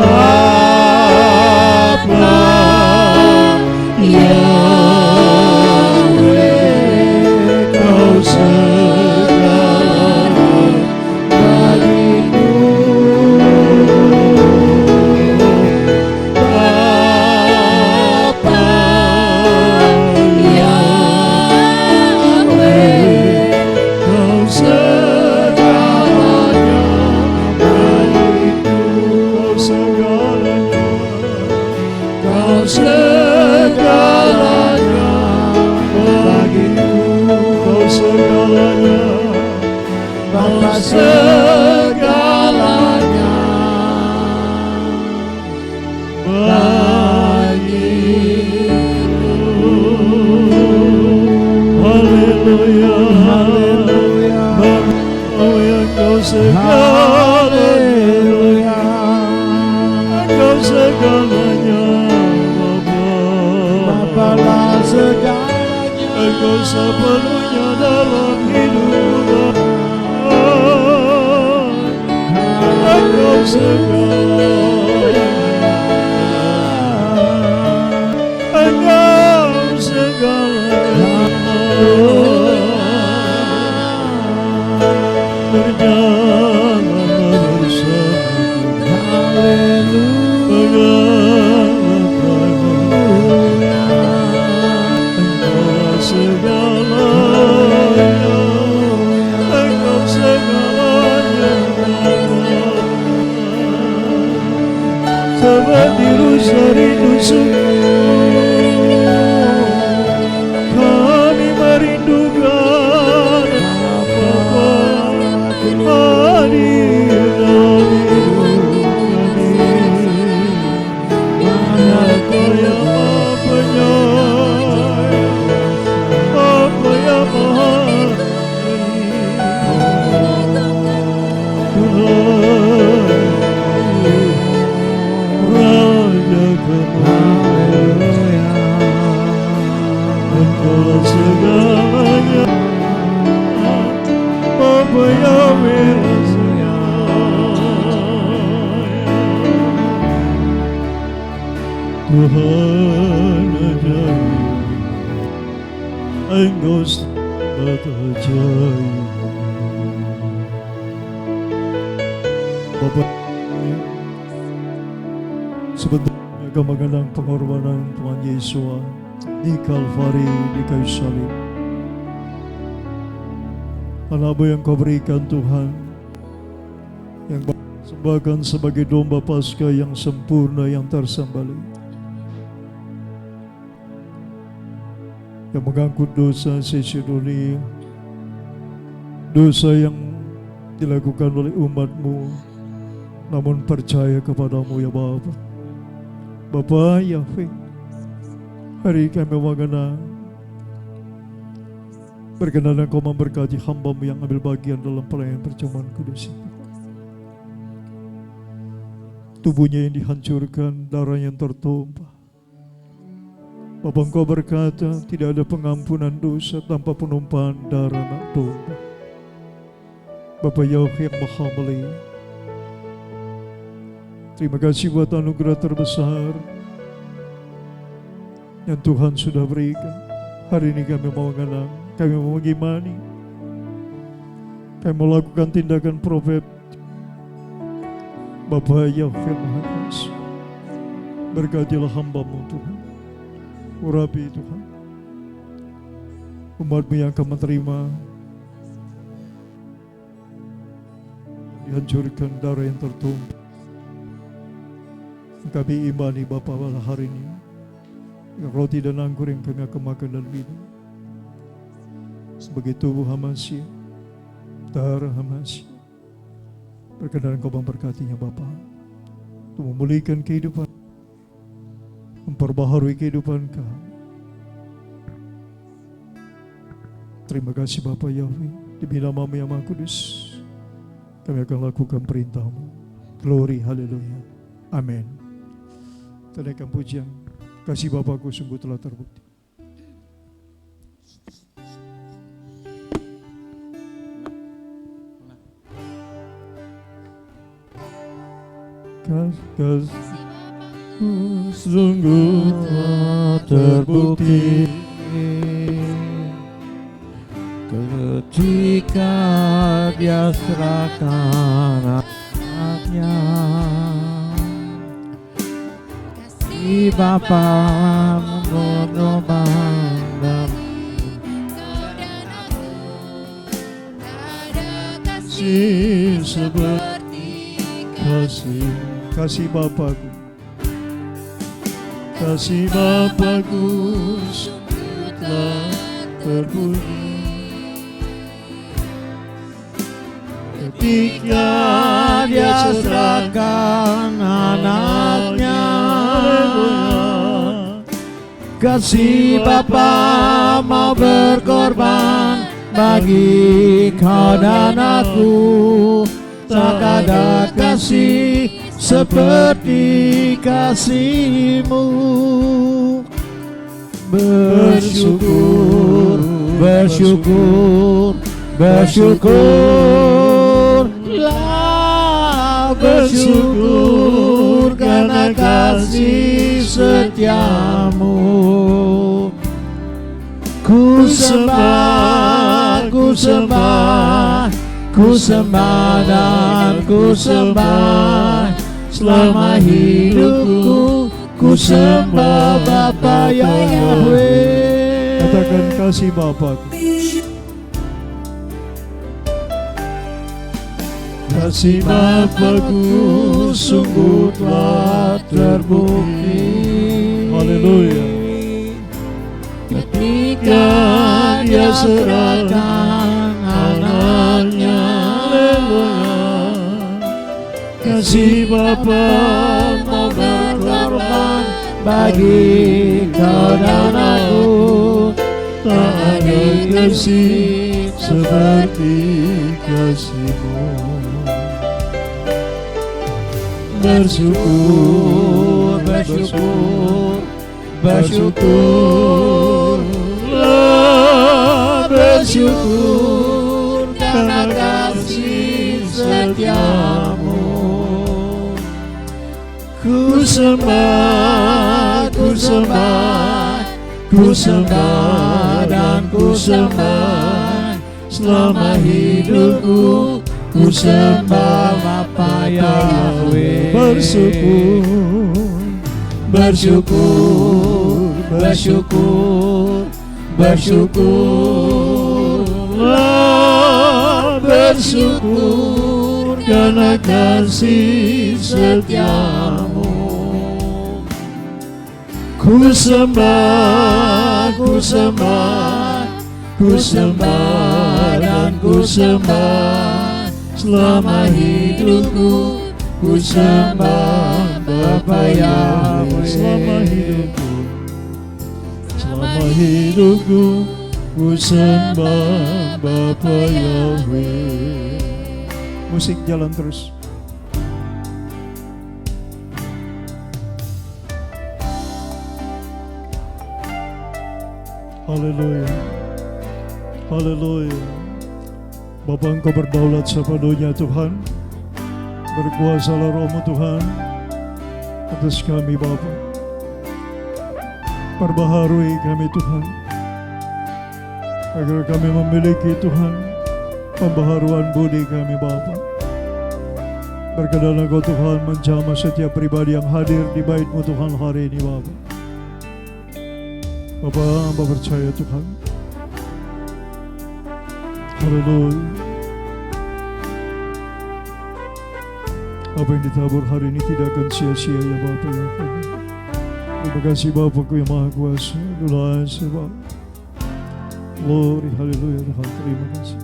Bapa Yahweh, kau segalanya bagiku. Bapa Yahweh, kau segalanya bagiku. Kau segalanya bagiku. Kau segalanya, Bapa segalanya bagiku. Haleluya, haleluya, Bapa yang kau segalanya, kau segalanya, Bapalah segalanya, engkau sepenuhnya dalam hidup. Engkau segalanya, engkau segalanya, berjalanlah bersamaku. Haleluya. Engkau segalanya, engkau segalanya, seperti rusa rindu sunyi, kami merindukan Bapa hadir dalam hidup kami. Mana Kau yang Maha Penyayang, Bapa yang Maha Raja kemuliaan, Engkau segalanya, Bapa yang merasa. Tuhan ajaib, Engkau sangat ajaib. Bapa, sebetulnya kau mengenang pengorbanan Tuhan Yesus di Kalvari, di kayu salib. Apa yang kau berikan Tuhan, yang persembahkan sebagai domba Paskah yang sempurna, yang tersembelih, yang mengangkut dosa sisi dunia, dosa yang dilakukan oleh umat-Mu, namun percaya kepadamu ya Bapa. Bapa Yahweh, hari kami mengenang, berkenan Engkau memberkati hamba-Mu yang ambil bagian dalam pelayanan perjamuan kudus itu. Tubuhnya yang dihancurkan, darah yang tertumpah. Bapa, Engkau berkata tidak ada pengampunan dosa tanpa penumpahan darah anak domba. Bapa Yahweh yang Maha Mulia, terima kasih buat anugerah terbesar yang Tuhan sudah berikan. Hari ini kami mau mengenang, kami mau mengimani, kami melakukan tindakan profet. Bapa Yahweh Maha Kuasa, berkatilah hamba-Mu Tuhan, urapi Tuhan umat-Mu yang akan menerima dihancurkan darah yang tertumpah. Kami imani Bapa pada hari ini, roti dan anggur yang kami akan makan dan minum sebagai tubuh Hamasya, darah Hamasya. Berkenan Kau memberkatinya Bapa, untuk memulihkan kehidupan, memperbaharui kehidupan kami. Terima kasih Bapa Yahweh, demi nama-Mu yang Maha Kudus, kami akan lakukan perintah-Mu. Glory, haleluya, amin. Naikkan pujian, kasih Bapakku sungguh telah terbukti. Kasih sungguh telah terbukti ketika Dia serahkan anaknya. Kasih Bapa mengorbankan kasih seperti kasih Bapakku, kasih Bapakku sungguh telah terbukti ketika Dia serahkan anaknya. Kasih Bapa mau berkorban bagi kau dan aku. Tak ada kasih seperti kasih-Mu. Bersyukur, bersyukur, bersyukurlah, bersyukur karena kasih setia-Mu. Ku sembah, ku sembah, ku sembah dan ku sembah selama hidupku. Ku sembah Bapa Yahweh. Katakan kasih Bapakku, kasih Bapakku sungguh telah terbukti. Haleluya. Ketika Dia serahkan anaknya. Haleluya. Kasih Bapa mau berkorban bagi kau dan aku. Tak ada kasih seperti kasih-Mu. Bersyukur, bersyukur, bersyukurlah, bersyukur karena kasih setia-Mu. Ku sembah, ku sembah, ku sembah dan ku sembah selama hidupku. Ku sembah Bapa Yahweh. Bersyukur, bersyukur, bersyukur, bersyukurlah, bersyukur karena kasih setia-Mu. Ku sembah, ku sembah, ku sembah dan ku sembah selama hidupku. Ku sembah Bapa Yahweh. Selama hidupku ku sembah Bapa Yahweh. Musik jalan terus. Haleluya, haleluya, Bapa, Engkau berdaulat sepenuhnya Tuhan. Berkuasalah Roh-Mu Tuhan atas kami Bapa. Perbaharui kami Tuhan, agar kami memiliki Tuhan pembaharuan budi kami Bapa. Berkenan Engkau Tuhan menjamah setiap pribadi yang hadir di bait-Mu Tuhan hari ini Bapa. Bapa, hamba percaya Tuhan. Haleluya. Apa yang ditabur hari ini tidak akan sia-sia ya Bapa ya. Terima kasih Bapa-Ku yang Maha Kuasa. Doa sebab. Glory, haleluya Tuhan. Terima kasih.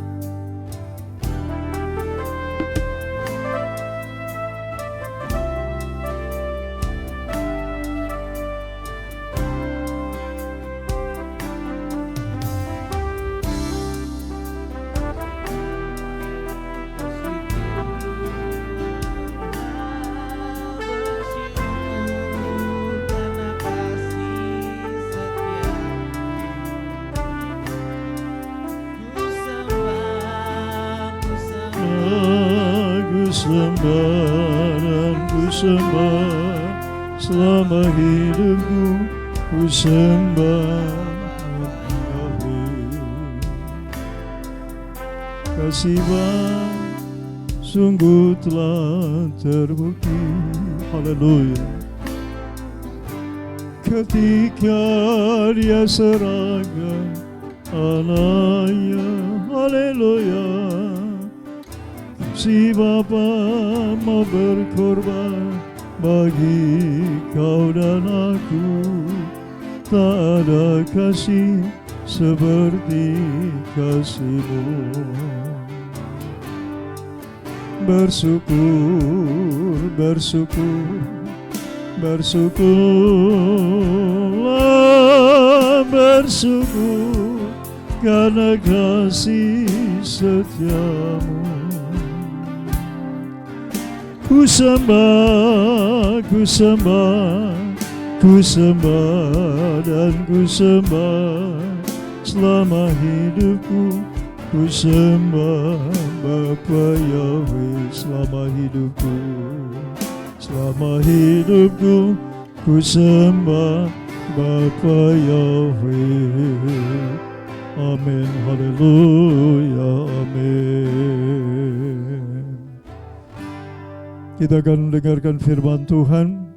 Selama hidupku ku sembah kasih-Mu sungguh telah terbukti. Haleluya. Ketika Dia serahkan anaknya, haleluya. Si Bapa mau berkorban bagi kau dan aku. Tak ada kasih seperti kasih-Mu. Bersyukur, bersyukur, bersyukurlah, bersyukur karena kasih setia-Mu. Ku sembah, ku sembah, ku sembah dan ku sembah selama hidupku. Ku sembah Bapa Yahweh selama hidupku. Selama hidupku ku sembah Bapa Yahweh. Amin, haleluya, amin. Kita akan mendengarkan firman Tuhan.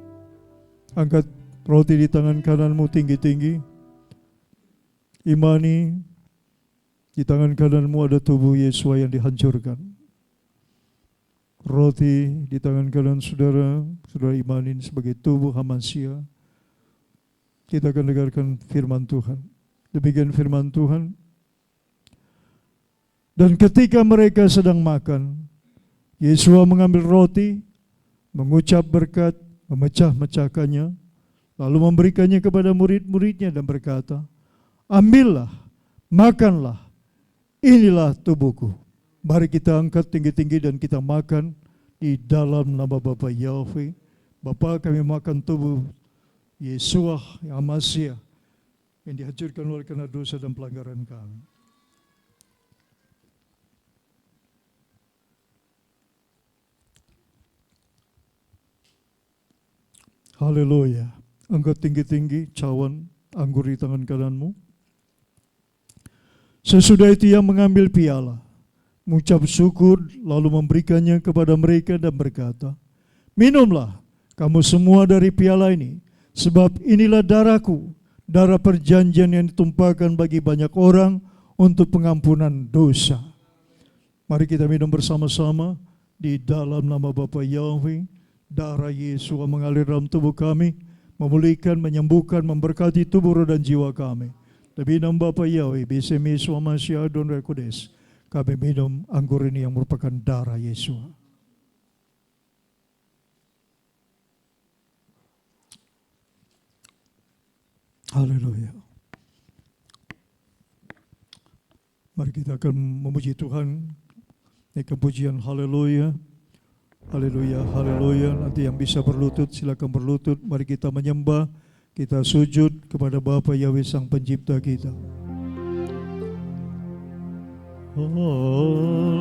Angkat roti di tangan kananmu tinggi-tinggi. Imani di tangan kananmu ada tubuh Yesua yang dihancurkan. Roti di tangan kanan saudara, saudara imanin sebagai tubuh Hamasya. Kita akan dengarkan firman Tuhan. Demikian firman Tuhan. Dan ketika mereka sedang makan, Yesua mengambil roti, mengucap berkat, memecah-mecahkannya, lalu memberikannya kepada murid-muridnya dan berkata, ambillah, makanlah, inilah tubuhku. Mari kita angkat tinggi-tinggi dan kita makan di dalam nama Bapa Yahweh. Bapa, kami makan tubuh Yesua yang Hamasya yang dihancurkan oleh karena dosa dan pelanggaran kami. Haleluya. Angkat tinggi-tinggi cawan anggur di tangan kananmu. Sesudah itu ia mengambil piala, mengucap syukur, lalu memberikannya kepada mereka dan berkata, minumlah kamu semua dari piala ini, sebab inilah darahku, darah perjanjian yang ditumpahkan bagi banyak orang untuk pengampunan dosa. Mari kita minum bersama-sama di dalam nama Bapa Yahweh. Darah Yesus mengalir dalam tubuh kami, memulihkan, menyembuhkan, memberkati tubuh, roh dan jiwa kami. Demi nama Bapa Yahweh, Besem Yesus Hamasya Adon Rekodes, kami minum anggur ini yang merupakan darah Yesus. Haleluya. Mari kita akan memuji Tuhan. Naikkan pujian haleluya. Haleluya, haleluya. Nanti yang bisa berlutut silakan berlutut. Mari kita menyembah, kita sujud kepada Bapa Yahweh Sang Pencipta kita. Oh.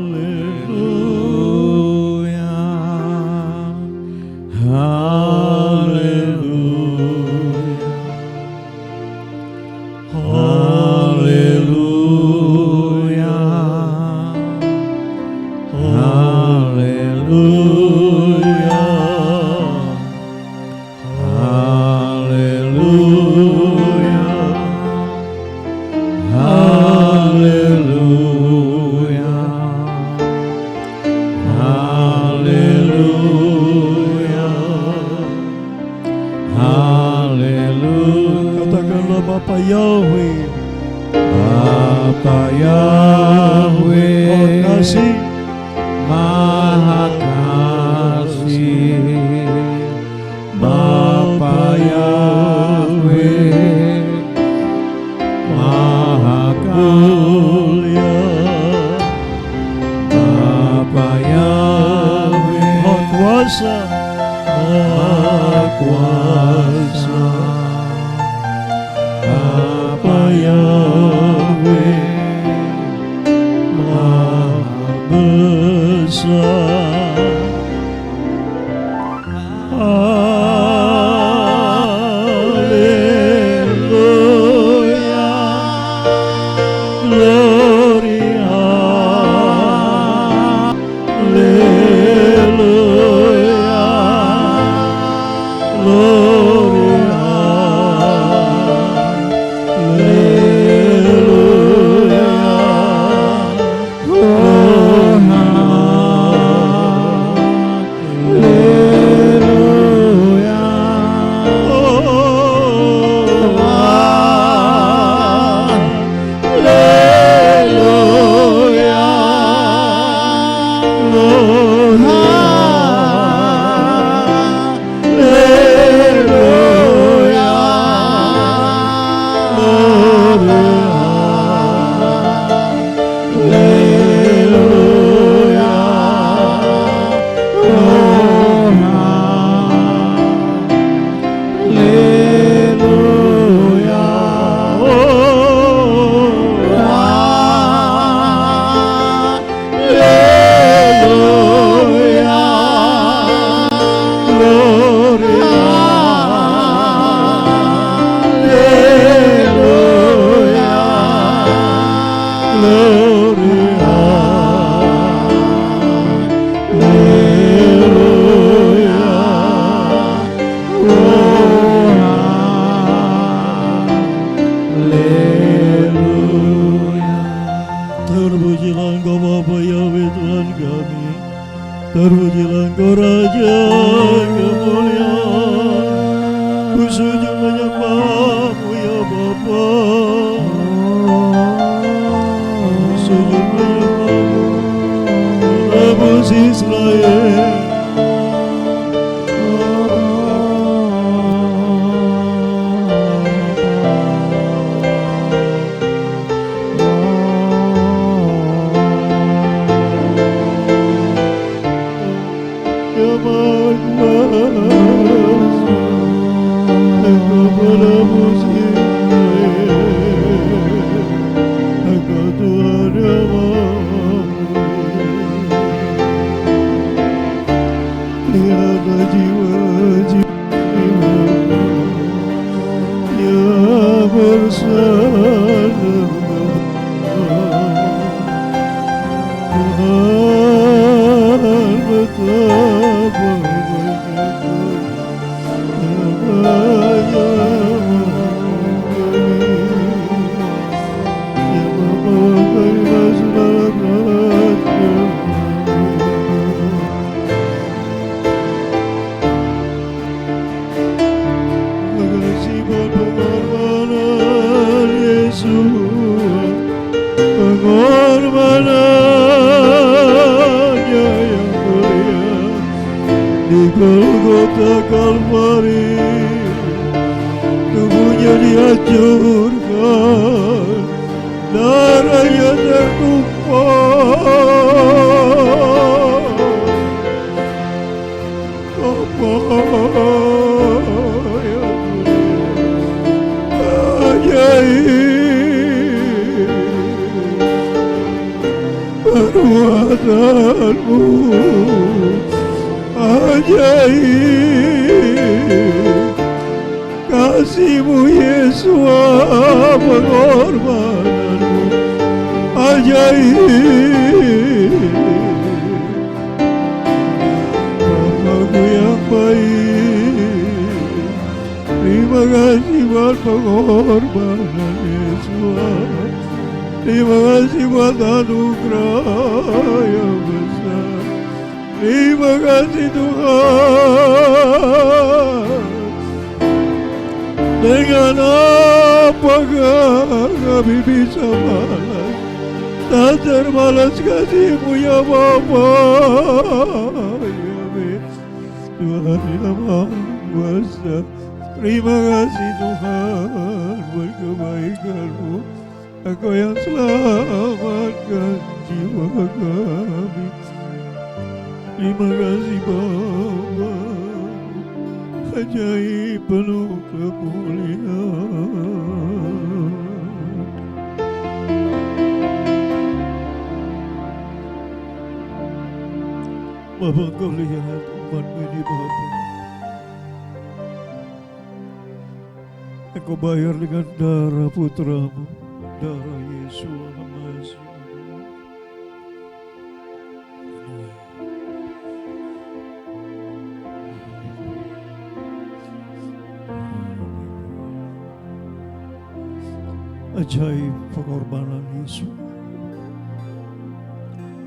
Bapa Yahweh, Bapa Yahweh, Maha Kasih, Maha Kasih, Bapa Yahweh, Maha Mulia, Bapa Yahweh, Maha Kuasa, Maha Kuasa, Bapa Yahweh, Maha Besar. Terpujilah Engkau Bapa Yahweh Tuhan kami, terpujilah Engkau Raja kemuliaan, ku sujud menyembah-Mu ya Bapa, ku sujud menyembah-Mu, Nebus Israel. Golgota Kalvari, tubuhnya dihancurkan, darahnya tertumpah. Apa yang ajaib perbuatanmu, ajaib kasih-Mu Yesus, pengorbananmu ajaib. Bapa-Ku yang baik, terima kasih buat pengorbanan Yesus, terima kasih buat anugerah yang besar. Terima kasih Tuhan. Dengan apa kami bisa balas. Tak terbalas kasih-Mu ya Bapa. Tuhan yang Maha Kuasa, terima kasih Tuhan buat kebaikan-Mu. Engkau yang selamatkan jiwa kami. Terima kasih Bapa, ajaib penuh kemuliaan. Bapa, Engkau lihat umat-Mu ini Bapa. Engkau bayar dengan darah putra-Mu, darah Yesus Al-Masih. Ajaib pengorbanan Yesus,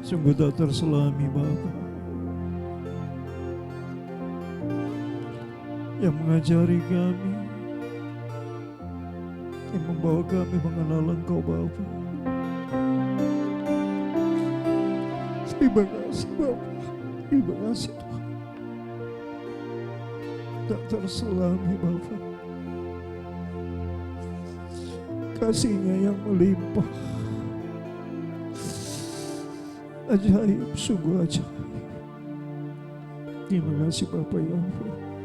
sungguh tak terselami Bapa, yang mengajari kami, yang membawa kami mengenal Engkau Bapa. Terima kasih Bapa, terima kasih Tuhan, tak terselami Bapa, kasih-Nya yang melimpah, ajaib, sungguh ajaib. Terima kasih Bapa Yahweh.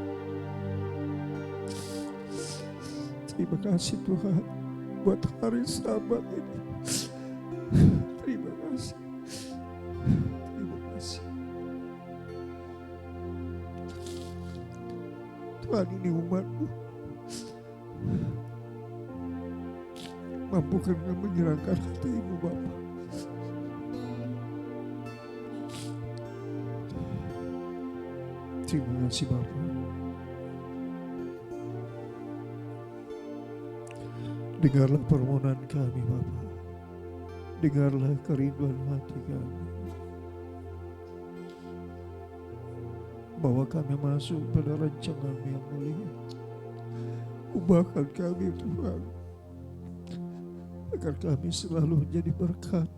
Terima kasih Tuhan buat hari Sabat ini. Terima kasih. Terima kasih. Tuhan, ini umat-Mu. Mampukan Kau menyerahkan hati-Mu Bapa. Terima kasih Bapa. Dengarlah permohonan kami Bapa. Dengarlah kerinduan hati kami, bahwa kami masuk pada rancangan yang mulia. Ubahkan kami Tuhan, agar kami selalu menjadi berkat,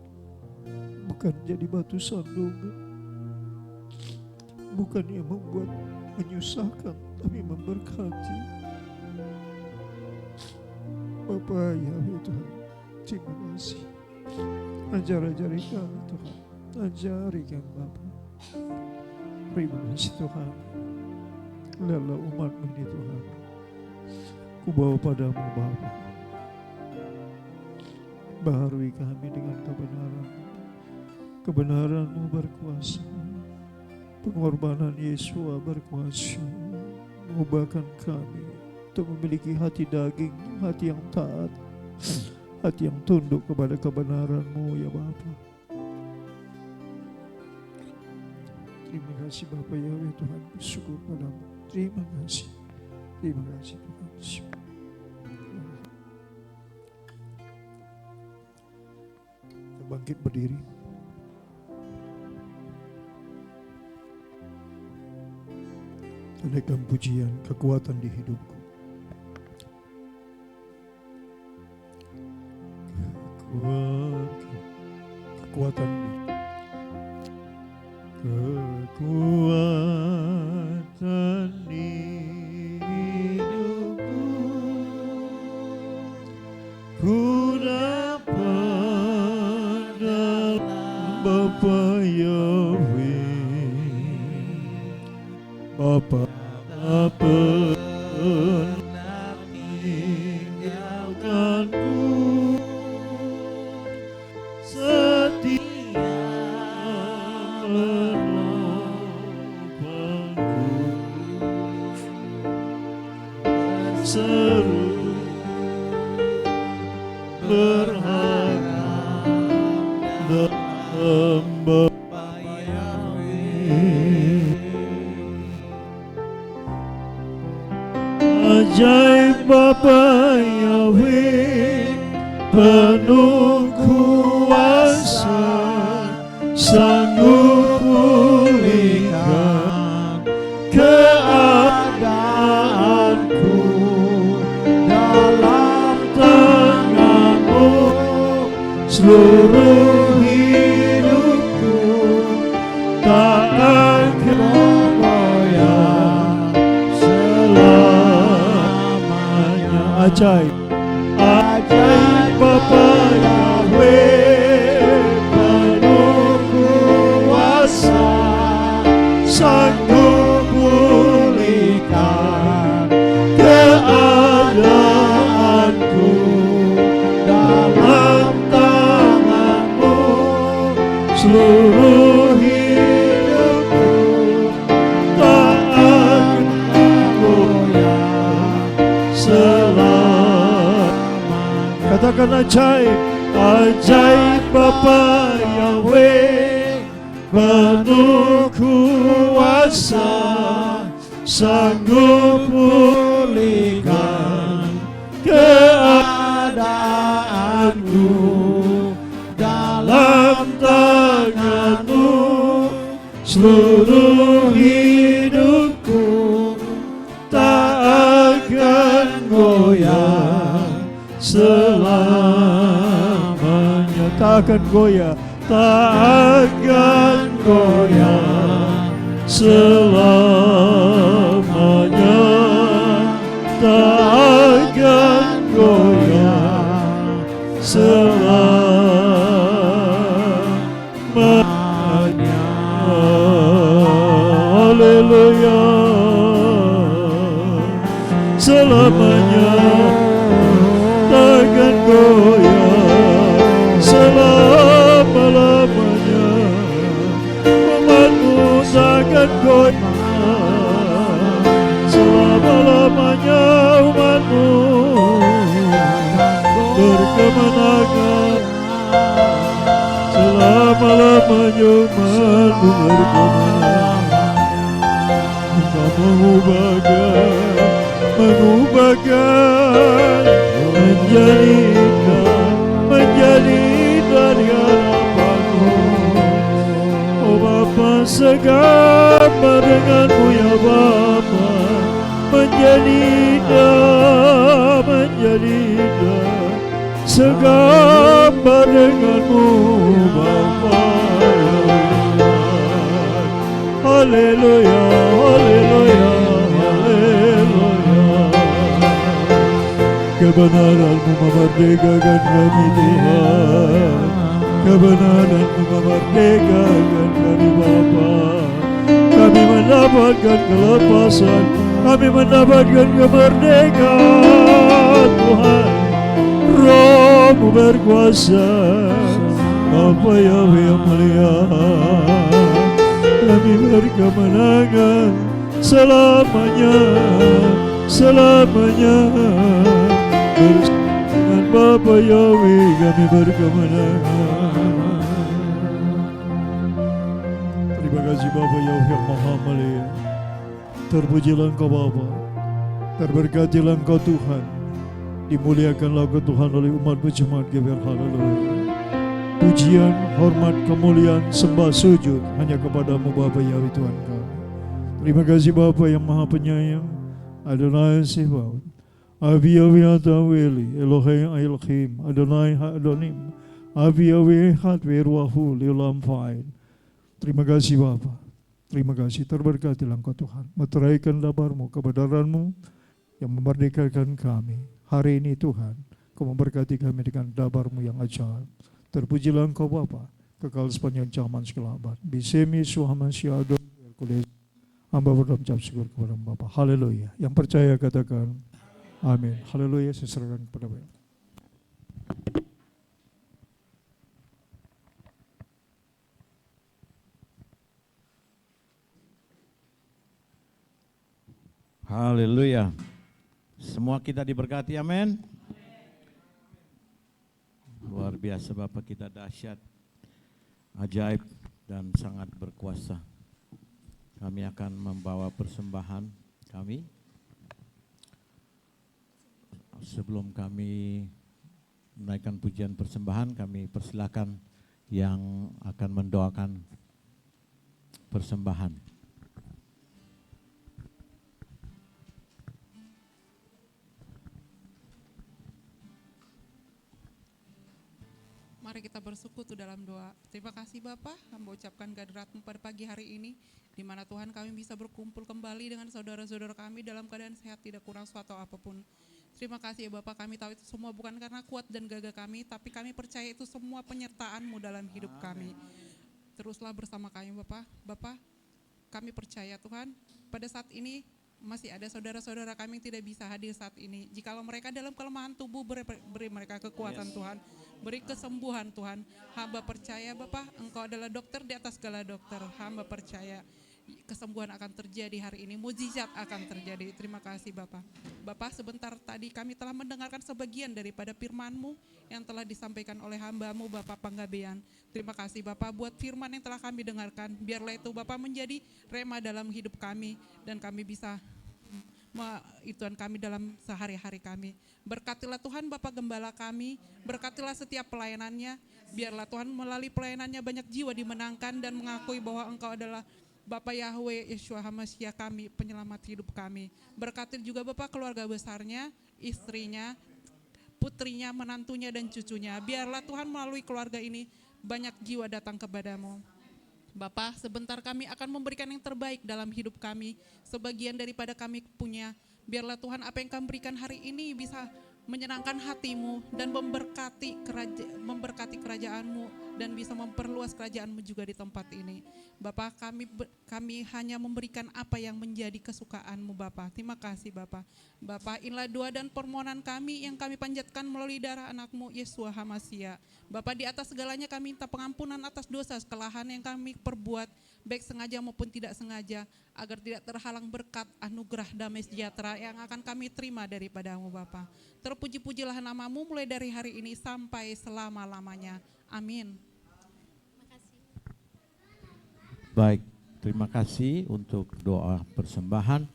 bukan jadi batu sandungan, bukan yang membuat menyusahkan, tapi memberkati. Bapa Yahweh Tuhan, terima kasih. Ajari kami Tuhan, ajari kami Bapa. Terima kasih Tuhan. Lelah umat-Mu ini Tuhan, ku bawa padamu Bapa. Baharui kami dengan kebenaran. Kebenaran-Mu berkuasa. Pengorbanan Yesua berkuasa. Mengubahkan kami untuk memiliki hati daging, hati yang taat, hati yang tunduk kepada kebenaran-Mu ya Bapa. Terima kasih Bapa Yahweh Tuhan, bersyukur padamu. Terima kasih Tuhan. Kita bangkit berdiri. Naikkan pujian, kekuatan di hidupku. Kekuatan di hidupku, ku dapat dalam Bapa Yahweh. Bapa tak pernah tinggalkanku, setia menopangku, seru berharap dalam Bapa Yahweh. tak akan goyah selamanya. Ajaib, ajaib Bapa Yahweh, penuh kuasa, sanggup pulihkan keadaanku. Dalam tangan-Mu seluruh hidupku, tak akan goyah selamanya. Katakan ajaib, ajaib Bapa Yahweh, penuh kuasa, sanggup pulihkan keadaanku. Dalam tangan-Mu seluruh hidupku, tak akan goyah selamanya. Tak akan goyah, tak akan goyah selamanya. Tak akan goyah selamanya. Haleluya, selamanya takkan goyah selama-lamanya. Umat-Mu takkan goyah selama-lamanya. Umat-Mu berkemenangan selama-lamanya. Umat-Mu berkemenangan. Engkau mengubahkan menjadi dari harapan-Mu. Oh Bapa, segambar dengan-Mu ya Bapa, menjadi indah, segambar dengan-Mu Bapa. Haleluya, haleluya, haleluya. Kebenaran-Mu memerdekakan kami Tuhan, kebenaran-Mu memerdekakan kami Bapa. Kami mendapatkan kelepasan, kami mendapatkan kemerdekaan Tuhan. Roh-Mu berkuasa, Bapa Yahweh yang mulia. Kami berkemenangan selamanya, selamanya. Dengan Bapa Yahweh kami berkemenangan. Terima kasih Bapa Yahweh yang maha mulia. Terpujilah Engkau Bapa, terberkatilah Engkau Tuhan, dimuliakanlah Engkau Tuhan oleh umat-Mu jemaat GBR. Haleluya. Pujian, hormat, kemuliaan, sembah, sujud hanya kepada-Mu Bapa Yahweh Tuhan kami. Terima kasih Bapa yang maha penyayang, Adonai Sebaot, Abi Yahweh Ataweli, Elohim Elohim, Adonai Adonim, Abi Yahweh Had Veruahu Liulam Fain. Terima kasih Bapa, terima kasih, terberkatilah Engkau Tuhan. Meteraikan dabar-Mu, kebenaran-Mu yang memerdekakan kami. Hari ini Tuhan, Kau memberkati kami dengan dabar-Mu yang ajaib. Terpujilah Engkau Bapa, kekal sepanjang zaman segala abad. Bisemi Suhaman Syadon, hamba berucap syukur kepada Bapa. Haleluya. Yang percaya katakan amin. Haleluya. Saya serahkan kepada Bapak. Haleluya. Semua kita diberkati, amin. Luar biasa Bapak kita, dahsyat, ajaib dan sangat berkuasa. Kami akan membawa persembahan kami. Sebelum kami menaikkan pujian persembahan, kami persilakan yang akan mendoakan persembahan. Mari kita bersama bersekutu dalam doa. Terima kasih Bapa, hamba ucapkan kehadirat-Mu pada pagi hari ini, di mana Tuhan kami bisa berkumpul kembali dengan saudara-saudara kami dalam keadaan sehat, tidak kurang suatu apapun. Terima kasih ya Bapak, kami tahu itu semua bukan karena kuat dan gagah kami, tapi kami percaya itu semua penyertaan-Mu dalam hidup kami. Teruslah bersama kami Bapak. Bapak, kami percaya Tuhan, pada saat ini masih ada saudara-saudara kami yang tidak bisa hadir saat ini. Jikalau mereka dalam kelemahan tubuh, beri mereka kekuatan Tuhan, beri kesembuhan Tuhan. Hamba percaya Bapak, Engkau adalah dokter di atas segala dokter. Hamba percaya kesembuhan akan terjadi hari ini, mujizat akan terjadi. Terima kasih Bapak. Bapak, sebentar tadi kami telah mendengarkan sebagian daripada firman-Mu yang telah disampaikan oleh hamba-Mu Bapak Panggabean. Terima kasih Bapak buat firman yang telah kami dengarkan. Biarlah itu Bapak menjadi rema dalam hidup kami dan kami bisa ituan kami dalam sehari-hari kami. Berkatilah Tuhan Bapak Gembala kami, berkatilah setiap pelayanannya. Biarlah Tuhan melalui pelayanannya banyak jiwa dimenangkan dan mengakui bahwa Engkau adalah Bapak Yahweh Yeshua HaMashiach kami, penyelamat hidup kami. Berkati juga Bapak keluarga besarnya, istrinya, putrinya, menantunya dan cucunya. Biarlah Tuhan melalui keluarga ini banyak jiwa datang kepadamu. Bapak, sebentar kami akan memberikan yang terbaik dalam hidup kami. Sebagian daripada kami punya. Biarlah Tuhan apa yang kami berikan hari ini bisa menyenangkan hati-Mu dan memberkati kerajaan-Mu dan bisa memperluas kerajaan-Mu juga di tempat ini. Bapak, kami hanya memberikan apa yang menjadi kesukaan-Mu Bapak. Terima kasih Bapak. Bapak, inilah doa dan permohonan kami yang kami panjatkan melalui darah anak-Mu Yeshua HaMashiach. Bapak, di atas segalanya kami minta pengampunan atas dosa kesalahan yang kami perbuat, baik sengaja maupun tidak sengaja, agar tidak terhalang berkat anugerah damai sejahtera yang akan kami terima daripada-Mu Bapa. Terpuji-pujilah nama-Mu mulai dari hari ini sampai selama-lamanya. Amin. Baik, terima kasih untuk doa persembahan.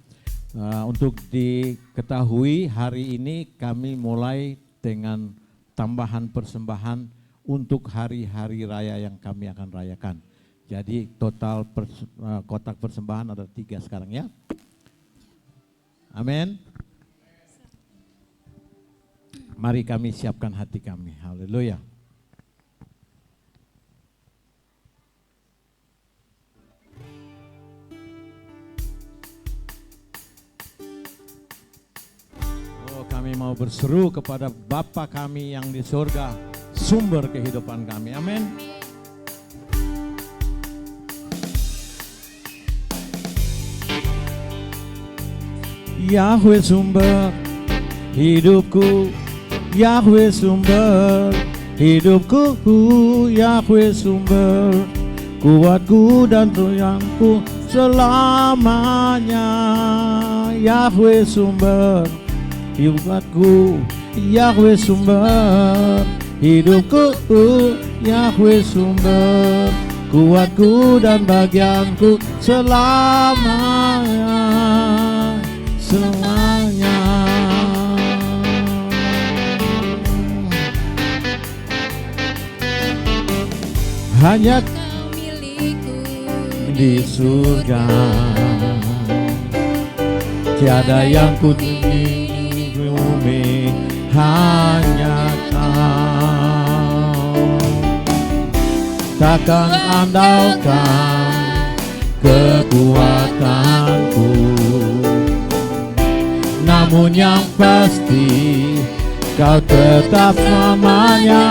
Untuk diketahui hari ini kami mulai dengan tambahan persembahan untuk hari-hari raya yang kami akan rayakan. Jadi total kotak persembahan ada 3 sekarang ya. Amin. Mari kami siapkan hati kami. Haleluya. Oh, kami mau berseru kepada Bapa kami yang di surga, sumber kehidupan kami. Amin. Yahweh sumber hidupku, Yahweh sumber hidupku, Yahweh sumber kuatku dan toyanku selamanya. Yahweh sumber hidupku, Yahweh sumber hidupku, Yahweh sumber kuatku dan bagianku selamanya. Semuanya hanya Kau milikku di surga, tiada yang ku tinggi di bumi, hanya Kau. Takkan andalkan kekuatanku, namun yang pasti Kau tetap selamanya.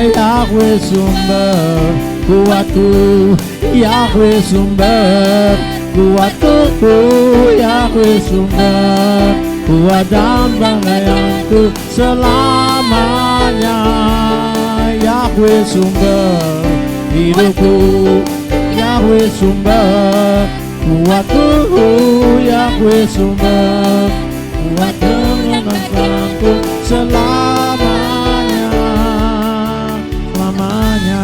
Yahweh sumber kuatku, Yahweh sumber kuatku, Yahweh sumber kuat dan banggaanku selamanya. Yahweh sumber hidupku, Yahweh sumber kuatku, Yahweh sumber kuat dengan banggaanku selamanya, selamanya.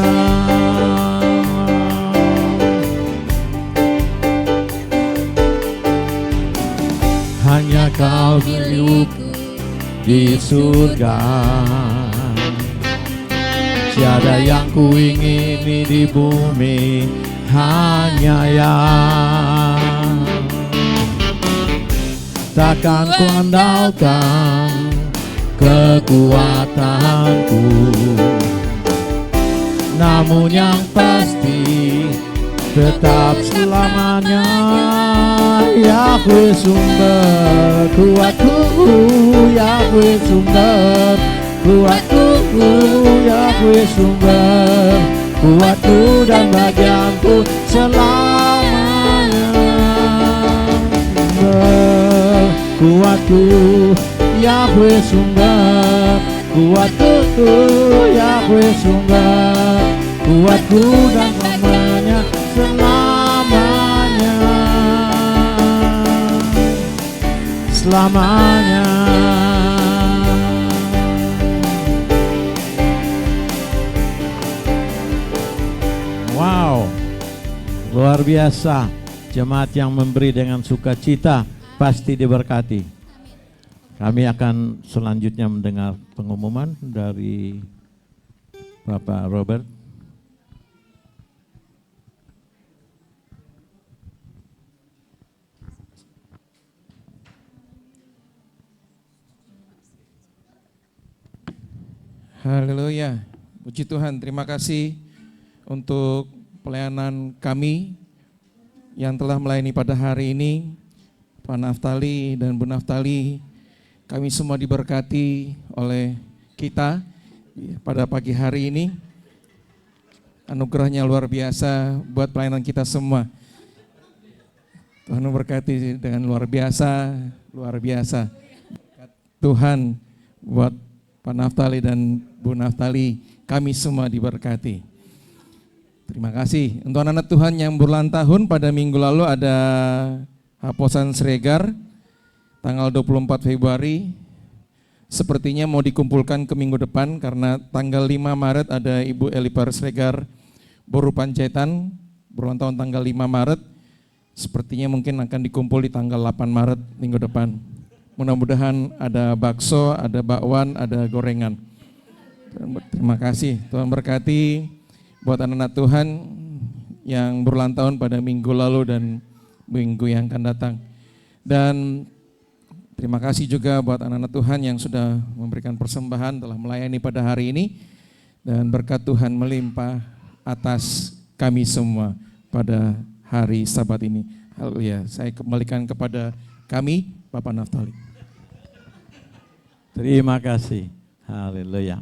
Hanya Kau milikku di surga, tiada yang ku ingini di bumi, hanya yang takkan ku andalkan kekuatanku, namun yang pasti tetap selamanya. Yahweh sumber kuatku, Yahweh sumber kuatku, Yahweh sumber kuatku dan bagianku selamanya. Sumber kuatku, Yahweh sumber kuatku, Yahweh sumber kuatku dan namanya selamanya, selamanya. Wow, luar biasa. Jemaat yang memberi dengan sukacita pasti diberkati. Kami akan selanjutnya mendengar pengumuman dari Bapak Robert. Haleluya, puji Tuhan. Terima kasih untuk pelayanan kami yang telah melayani pada hari ini. Pak Naftali dan Bu Naftali, kami semua diberkati oleh kita pada pagi hari ini. Anugerahnya luar biasa buat pelayanan kita semua. Tuhan memberkati dengan luar biasa, luar biasa. Tuhan buat Pak Naftali dan Bu Naftali, kami semua diberkati. Terima kasih. Untuk anak-anak Tuhan yang berulang tahun, pada minggu lalu ada Haposan Sregar, tanggal 24 Februari. Sepertinya mau dikumpulkan ke minggu depan, karena tanggal 5 Maret ada Ibu Elipar Sregar Boru Panjaitan, berulang tahun tanggal 5 Maret. Sepertinya mungkin akan dikumpul di tanggal 8 Maret minggu depan. Mudah-mudahan ada bakso, ada bakwan, ada gorengan. Terima kasih, Tuhan berkati buat anak-anak Tuhan yang berulang tahun pada minggu lalu dan minggu yang akan datang. Dan terima kasih juga buat anak-anak Tuhan yang sudah memberikan persembahan, telah melayani pada hari ini. Dan berkat Tuhan melimpah atas kami semua pada hari Sabat ini. Haleluya. Saya kembalikan kepada kami, Bapak Naftali. Terima kasih. Haleluya.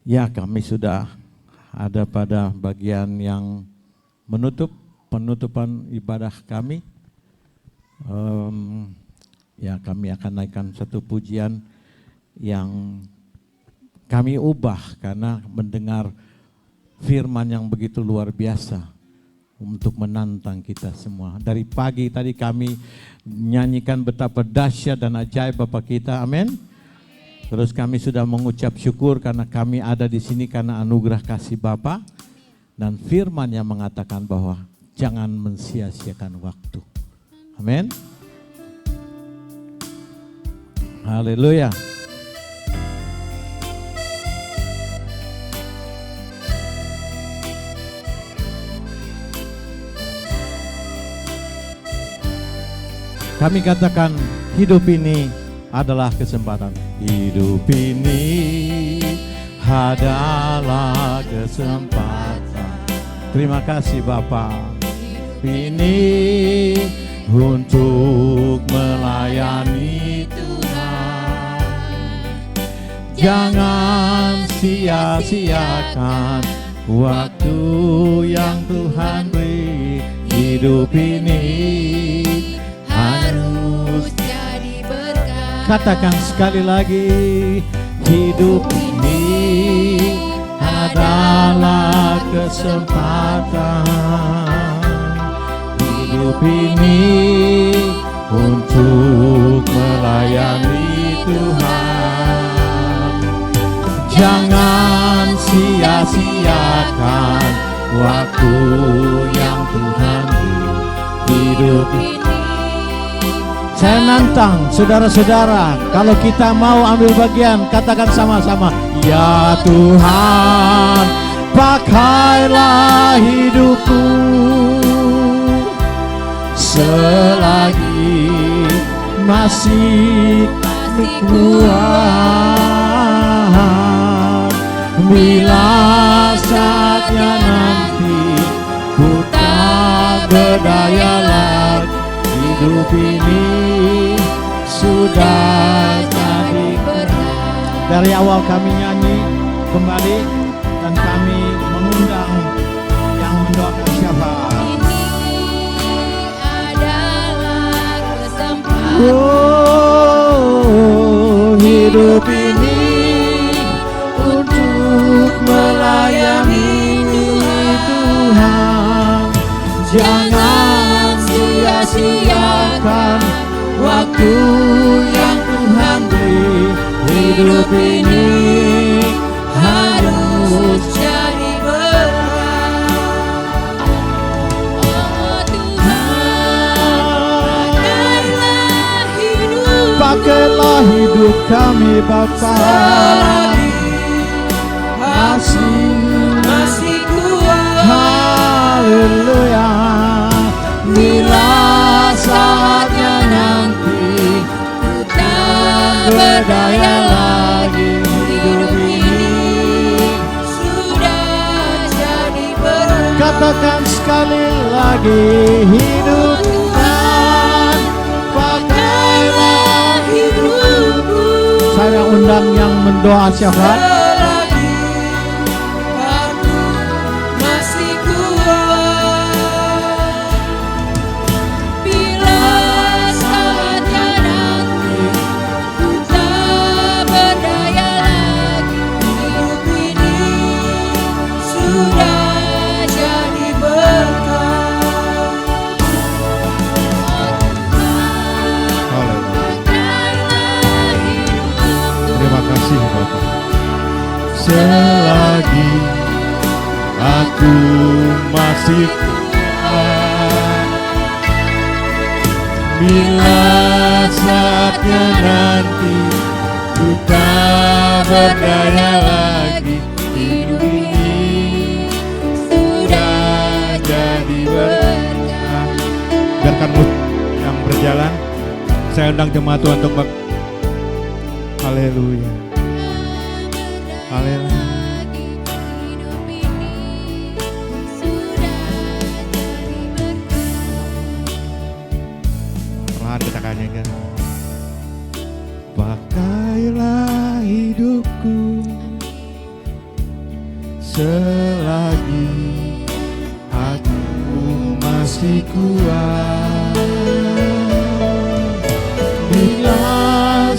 Ya, kami sudah ada pada bagian yang penutupan ibadah kami. Ya, kami akan naikkan satu pujian yang kami ubah karena mendengar firman yang begitu luar biasa untuk menantang kita semua. Dari pagi tadi kami nyanyikan betapa dahsyat dan ajaib Bapa kita, amin. Terus kami sudah mengucap syukur karena kami ada di sini karena anugerah kasih Bapa. Dan firman yang mengatakan bahwa jangan mensia-siakan waktu. Amin. Haleluya. Kami katakan hidup ini adalah kesempatan. Hidup ini adalah kesempatan. Terima kasih Bapa. Hidup ini untuk melayani Tuhan. Jangan sia-siakan waktu yang Tuhan beri. Hidup ini harus jadi berkat. Katakan sekali lagi, hidup ini adalah kesempatan. Hidup ini untuk melayani Tuhan. Jangan sia-siakan waktu yang Tuhan beri. Hidup ini. Saya nantang saudara-saudara, kalau kita mau ambil bagian, katakan sama-sama, ya Tuhan, pakailah hidupku selagi masih kuat. Bila saatnya nanti ku tak berdaya lagi. Hidup ini sudah jadi berkat. Dari awal kami nyanyi kembali dan kami mengundang yang mendoakan siapa. Oh, hidup ini untuk melayani Tuhan. Jangan sia-siakan waktu yang Tuhan beri. Hidup ini harus jadi berkat. Oh Tuhan, pakailah hidup kami Bapa. Masih kuat. Haleluya. Bila saatnya nanti ku tak berdaya lagi. Hidup ini sudah jadi berkat. Katakan sekali lagi, hidup Tuhan, pakailah hidupku. Saya undang yang mendoa siapa? Selagi aku masih kuat, bila saatnya nanti ku tak berdaya lagi. Hidup ini sudah jadi berkat. Biarkan musik yang berjalan. Saya undang jemaat Tuhan untuk haleluya. Haleluya. Perlahan kita nyanyikan. Pakailah hidupku selagi aku masih kuat. Bila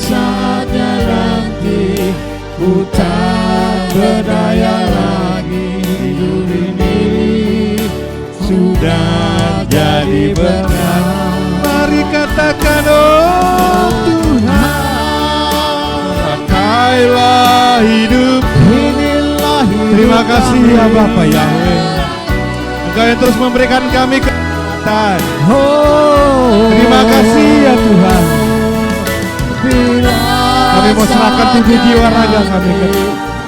saatnya nanti ku tak berdaya lagi. Hidup ini sudah jadi berkat. Mari katakan, oh Tuhan, pakailah hidup. Inilah hidup. Terima kasih ya Bapa Yahweh, Engkau yang terus memberikan kami kekuatan. Terima kasih ya Tuhan. Kami mau serahkan tubuh jiwa raga kami ke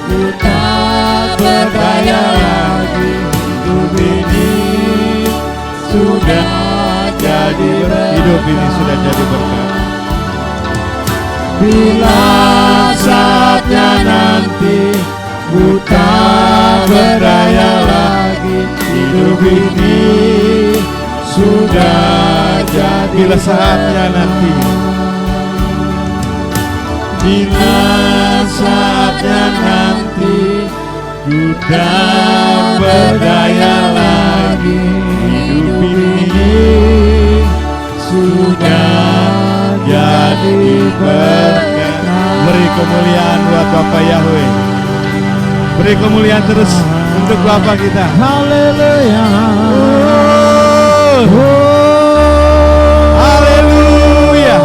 ku tak berdaya lagi. Hidup ini sudah jadi berkat. Hidup ini sudah jadi berkat. Bila saatnya nanti ku tak berdaya lagi. Hidup ini sudah jadi. Bila saatnya nanti, bila saatnya nanti ku tak berdaya lagi. Hidup ini sudah jadi berkat. Beri kemuliaan buat Bapa Yahweh. Beri kemuliaan terus untuk Bapa kita. Haleluya. Haleluya.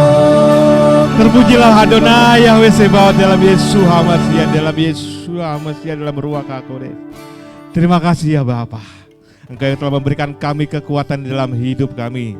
Terpujilah Adonai Yahweh Sebaot dalam Yesus HaMashiach, dalam Yesus HaMashiach, dalam Ruach HaKodesh. Terima kasih ya Bapa. Engkau yang telah memberikan kami kekuatan di dalam hidup kami.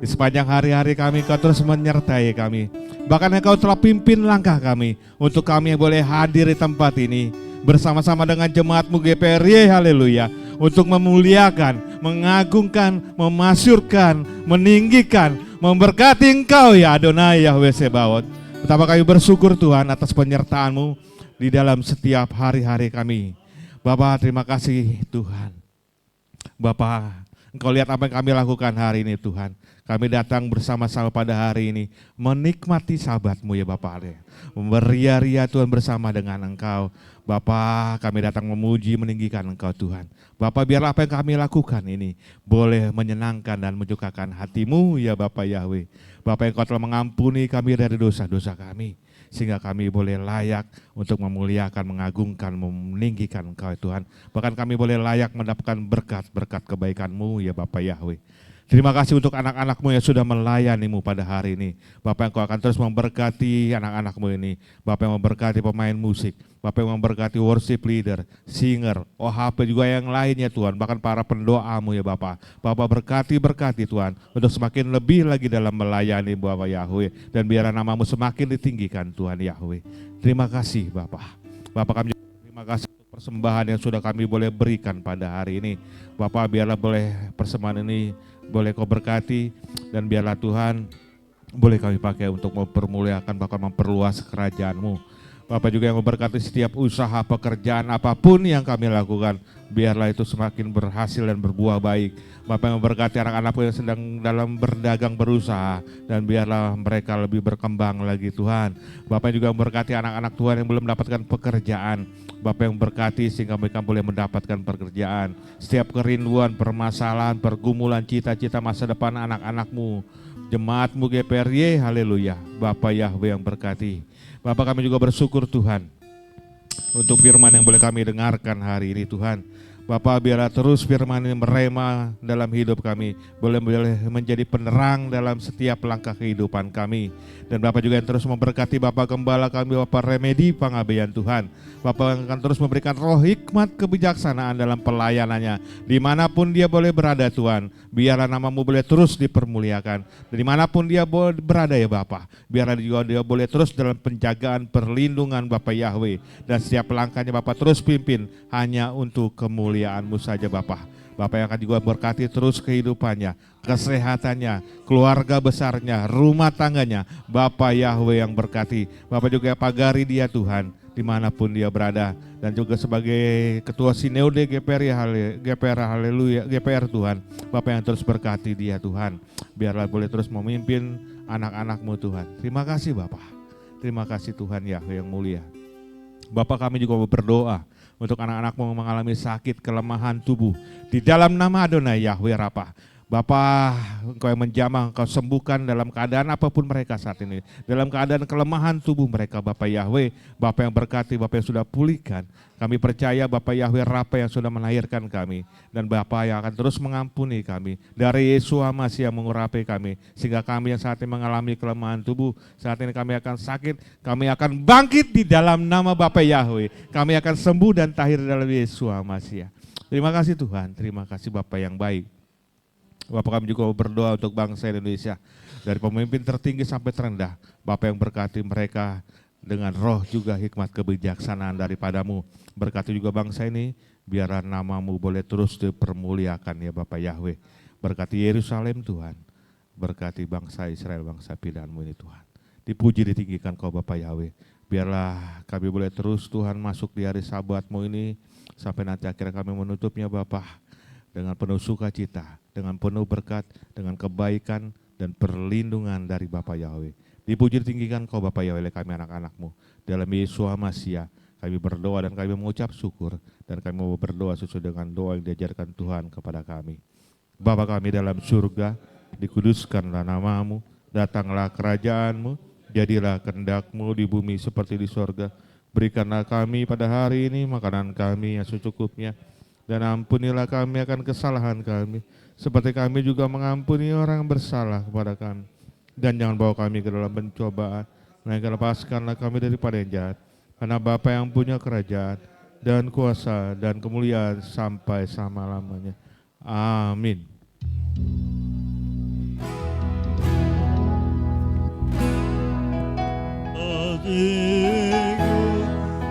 Di sepanjang hari-hari kami Engkau terus menyertai kami. Bahkan Engkau telah pimpin langkah kami untuk kami yang boleh hadir di tempat ini bersama-sama dengan jemaat-Mu GPRY, haleluya, untuk memuliakan, mengagungkan, memasyurkan, meninggikan, memberkati Engkau ya Adonai Yahweh Sebaot. Betapa kami bersyukur Tuhan atas penyertaan-Mu di dalam setiap hari-hari kami. Bapa, terima kasih Tuhan. Bapa, Engkau lihat apa yang kami lakukan hari ini Tuhan. Kami datang bersama-sama pada hari ini menikmati sahabat-Mu ya Bapak. Beria-ria Tuhan bersama dengan Engkau. Bapa, kami datang memuji, meninggikan Engkau Tuhan. Bapa, biarlah apa yang kami lakukan ini boleh menyenangkan dan menyukakan hati-Mu ya Bapa Yahweh. Bapa, Engkau telah mengampuni kami dari dosa-dosa kami, sehingga kami boleh layak untuk memuliakan, mengagungkan, meninggikan Engkau Tuhan. Bahkan kami boleh layak mendapatkan berkat-berkat kebaikan-Mu ya Bapa Yahweh. Terima kasih untuk anak-anak-Mu yang sudah melayani-Mu pada hari ini. Bapak, Engkau akan terus memberkati anak-anak-Mu ini. Bapak yang memberkati pemain musik, Bapak yang memberkati worship leader, singer, OHP juga yang lainnya Tuhan. Bahkan para pendoa-Mu ya Bapak. Bapak berkati Tuhan untuk semakin lebih lagi dalam melayani Bapak Yahweh. Dan biar nama-Mu semakin ditinggikan Tuhan Yahweh. Terima kasih Bapak. Bapak, kami juga terima kasih untuk persembahan yang sudah kami boleh berikan pada hari ini. Bapak, biarlah boleh persembahan ini boleh Kau berkati, dan biarlah Tuhan boleh kami pakai untuk mempermuliakan, bahkan memperluas kerajaan-Mu. Bapak juga yang memberkati setiap usaha pekerjaan apapun yang kami lakukan, biarlah itu semakin berhasil dan berbuah baik. Bapak yang memberkati anak-anak yang sedang dalam berdagang berusaha, dan biarlah mereka lebih berkembang lagi Tuhan. Bapak juga memberkati anak-anak Tuhan yang belum mendapatkan pekerjaan. Bapak yang berkati sehingga mereka boleh mendapatkan pekerjaan. Setiap kerinduan, permasalahan, pergumulan, cita-cita masa depan anak-anak-Mu, jemaat-Mu GPRY, haleluya. Bapak Yahweh yang berkati. Bapak, kami juga bersyukur Tuhan untuk firman yang boleh kami dengarkan hari ini Tuhan. Bapak, biarlah terus firman ini merema dalam hidup kami, boleh menjadi penerang dalam setiap langkah kehidupan kami. Dan Bapak juga yang terus memberkati Bapak Gembala kami, Bapak Remedi Pangabeyang Tuhan. Bapak akan terus memberikan roh hikmat kebijaksanaan dalam pelayanannya. Dimanapun dia boleh berada Tuhan, biarlah nama-Mu boleh terus dipermuliakan. Dan dimanapun dia berada ya Bapak, biarlah juga dia boleh terus dalam penjagaan, perlindungan Bapak Yahweh. Dan setiap langkahnya Bapak terus pimpin hanya untuk kemuliaan-Mu saja Bapak. Bapak yang akan juga berkati terus kehidupannya, kesehatannya, keluarga besarnya, rumah tangganya. Bapak Yahweh yang berkati. Bapak juga pagari dia Tuhan, dimanapun dia berada. Dan juga sebagai Ketua Sinode GPR haleluya, GPR Tuhan. Bapak yang terus berkati dia Tuhan. Biarlah boleh terus memimpin anak-anak-Mu Tuhan. Terima kasih Bapak. Terima kasih Tuhan Yahweh yang mulia. Bapak, kami juga berdoa untuk anak-anak-Mu mengalami sakit, kelemahan tubuh. Di dalam nama Adonai Yahweh Rafa. Bapak, Engkau yang menjamah, Engkau sembuhkan dalam keadaan apapun mereka saat ini. Dalam keadaan kelemahan tubuh mereka Bapak Yahweh. Bapak yang berkati, Bapak yang sudah pulihkan. Kami percaya Bapak Yahweh Rafa yang sudah melahirkan kami. Dan Bapak yang akan terus mengampuni kami. Dari Yesus Masih yang mengurapi kami. Sehingga kami yang saat ini mengalami kelemahan tubuh, saat ini kami akan sakit, kami akan bangkit di dalam nama Bapak Yahweh. Kami akan sembuh dan tahir dalam Yesus Masih. Terima kasih Tuhan, terima kasih Bapak yang baik. Bapak, kami juga berdoa untuk bangsa Indonesia, dari pemimpin tertinggi sampai terendah. Bapak yang berkati mereka dengan roh juga hikmat kebijaksanaan daripada-Mu. Berkati juga bangsa ini, biar nama-Mu boleh terus dipermuliakan ya Bapak Yahweh. Berkati Yerusalem Tuhan, berkati bangsa Israel, bangsa pilihan-Mu ini Tuhan. Dipuji ditinggikan Kau Bapak Yahweh. Biarlah kami boleh terus Tuhan masuk di hari Sabat-Mu ini, sampai nanti akhirnya kami menutupnya Bapak, dengan penuh sukacita, dengan penuh berkat, dengan kebaikan dan perlindungan dari Bapak Yahweh. Dipuji ditinggikan Kau Bapak Yahweh kami anak-anak-Mu. Dalam Yesus Masih kami berdoa dan kami mengucap syukur. Dan kami mau berdoa sesuai dengan doa yang diajarkan Tuhan kepada kami. Bapa kami dalam surga, dikuduskanlah nama-Mu, datanglah kerajaan-Mu, jadilah kehendak-Mu di bumi seperti di sorga. Berikanlah kami pada hari ini makanan kami yang secukupnya. Dan ampunilah kami akan kesalahan kami, seperti kami juga mengampuni orang yang bersalah kepada kami. Dan jangan bawa kami ke dalam pencobaan, melainkan lepaskanlah kami daripada yang jahat. Karena Bapa yang punya kerajaan, dan kuasa, dan kemuliaan sampai selama-lamanya. Amin.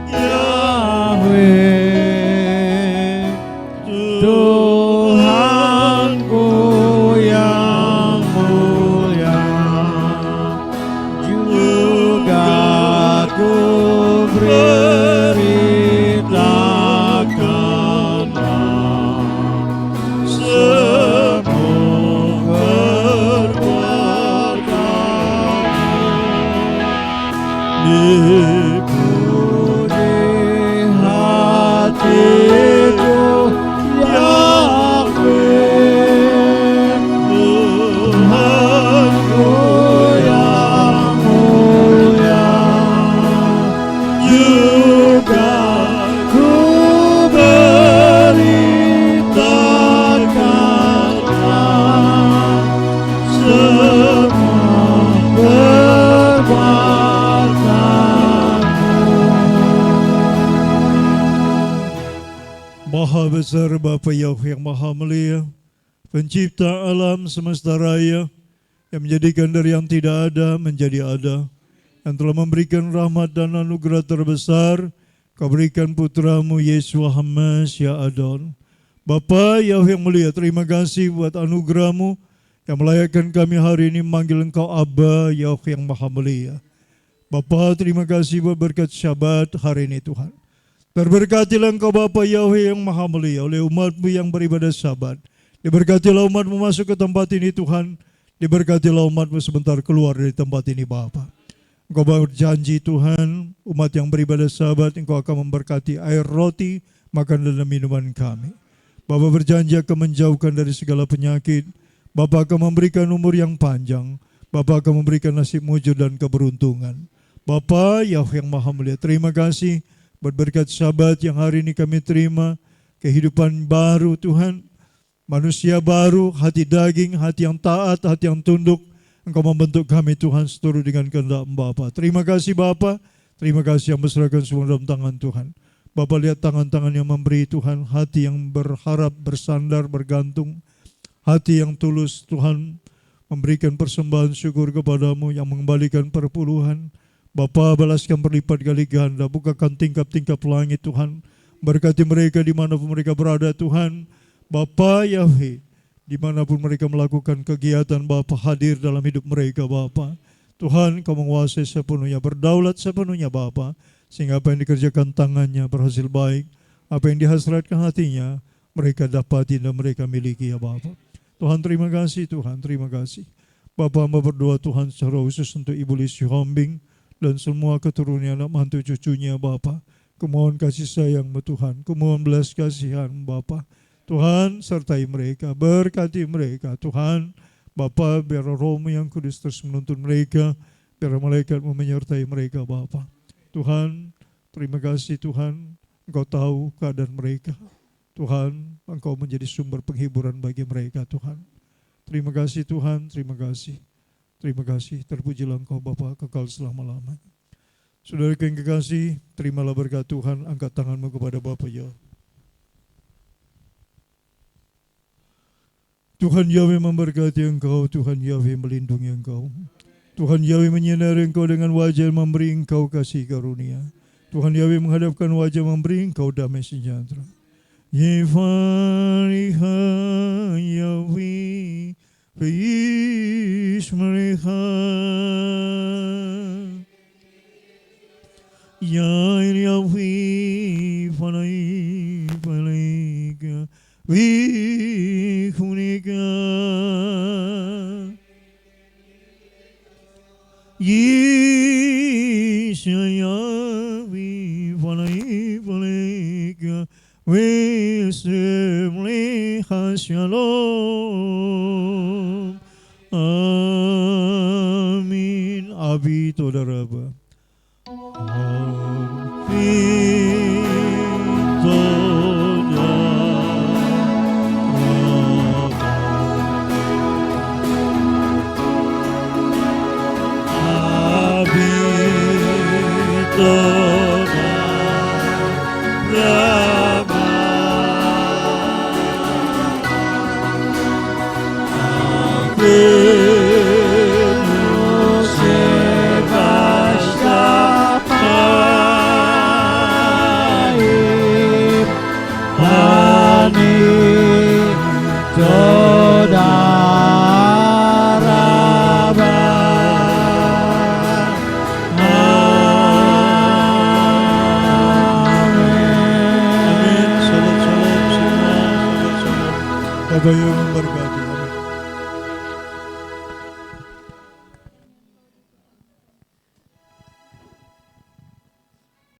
Yahweh, Tuhanku yang mulia, juga ku beritakan besar Bapa Yahweh yang Maha Mulia, pencipta alam semesta raya, yang menjadikan dari yang tidak ada menjadi ada, yang telah memberikan rahmat dan anugerah terbesar, Kau berikan putramu Yesus Hamazya Adon. Bapa Yahweh yang mulia, terima kasih buat anugerahmu yang melayakkan kami hari ini memanggil Engkau Abba Yahweh yang Maha Mulia. Bapa, terima kasih buat berkat Syabat hari ini Tuhan. Terberkatilah Engkau Bapa Yahweh yang Maha Mulia oleh umat-Mu yang beribadah Syabat. Diberkatilah umat-Mu masuk ke tempat ini Tuhan. Diberkatilah umat-Mu sebentar keluar dari tempat ini Bapa. Engkau berjanji Tuhan, umat yang beribadah Syabat, Engkau akan memberkati air roti, makan dan minuman kami. Bapa berjanji akan menjauhkan dari segala penyakit. Bapa akan memberikan umur yang panjang. Bapa akan memberikan nasib mujur dan keberuntungan. Bapa Yahweh yang Maha Mulia, terima kasih buat berkat Syabat yang hari ini kami terima. Kehidupan baru Tuhan, manusia baru, hati daging, hati yang taat, hati yang tunduk. Engkau membentuk kami Tuhan seturut dengan kehendak Bapa. Terima kasih Bapa, terima kasih yang berserahkan semua dalam tangan Tuhan. Bapa lihat tangan-tangan yang memberi Tuhan, hati yang berharap, bersandar, bergantung, hati yang tulus Tuhan, memberikan persembahan syukur kepadamu yang mengembalikan perpuluhan. Bapa balaskan berlipat kali ganda, bukakan tingkap-tingkap langit Tuhan, berkati mereka dimanapun mereka berada Tuhan. Bapa Yahweh, dimanapun mereka melakukan kegiatan Bapa hadir dalam hidup mereka Bapa. Tuhan Kau menguasai sepenuhnya, berdaulat sepenuhnya Bapa, sehingga apa yang dikerjakan tangannya berhasil baik, apa yang dihasratkan hatinya mereka dapati dan mereka miliki ya Bapa. Tuhan terima kasih Tuhan, terima kasih. Bapa hamba berdoa Tuhan secara khusus untuk Ibu Lisi Hombing dan semua keturunannya, anak mantu cucunya Bapa. Kumohon kasih sayang-Mu Tuhan, kumohon belas kasihan Bapa. Tuhan sertai mereka, berkati mereka Tuhan. Bapa biar Roh-Mu yang kudus terus menuntun mereka, biar malaikat-Mu menyertai mereka Bapa. Tuhan terima kasih Tuhan, Engkau tahu keadaan mereka. Tuhan Engkau menjadi sumber penghiburan bagi mereka Tuhan. Terima kasih Tuhan, terima kasih. Terima kasih, terpujilah Engkau Bapa kekal selama-lamanya. Saudara yang kekasih, terimalah berkat Tuhan, angkat tanganmu kepada Bapa ya. Tuhan Yahweh memberkati Engkau, Tuhan Yahweh melindungi Engkau. Tuhan Yahweh menyinari Engkau dengan wajah memberi Engkau kasih karunia. Tuhan Yahweh menghadapkan wajah memberi Engkau damai sejahtera. Yefariha Yahweh Yishmerecha Yair Yahweh Fanai Falaika Vihunika Yishayahweh Fanai Falaika Visemlecha Shalom. Amin. Abi Todaraba.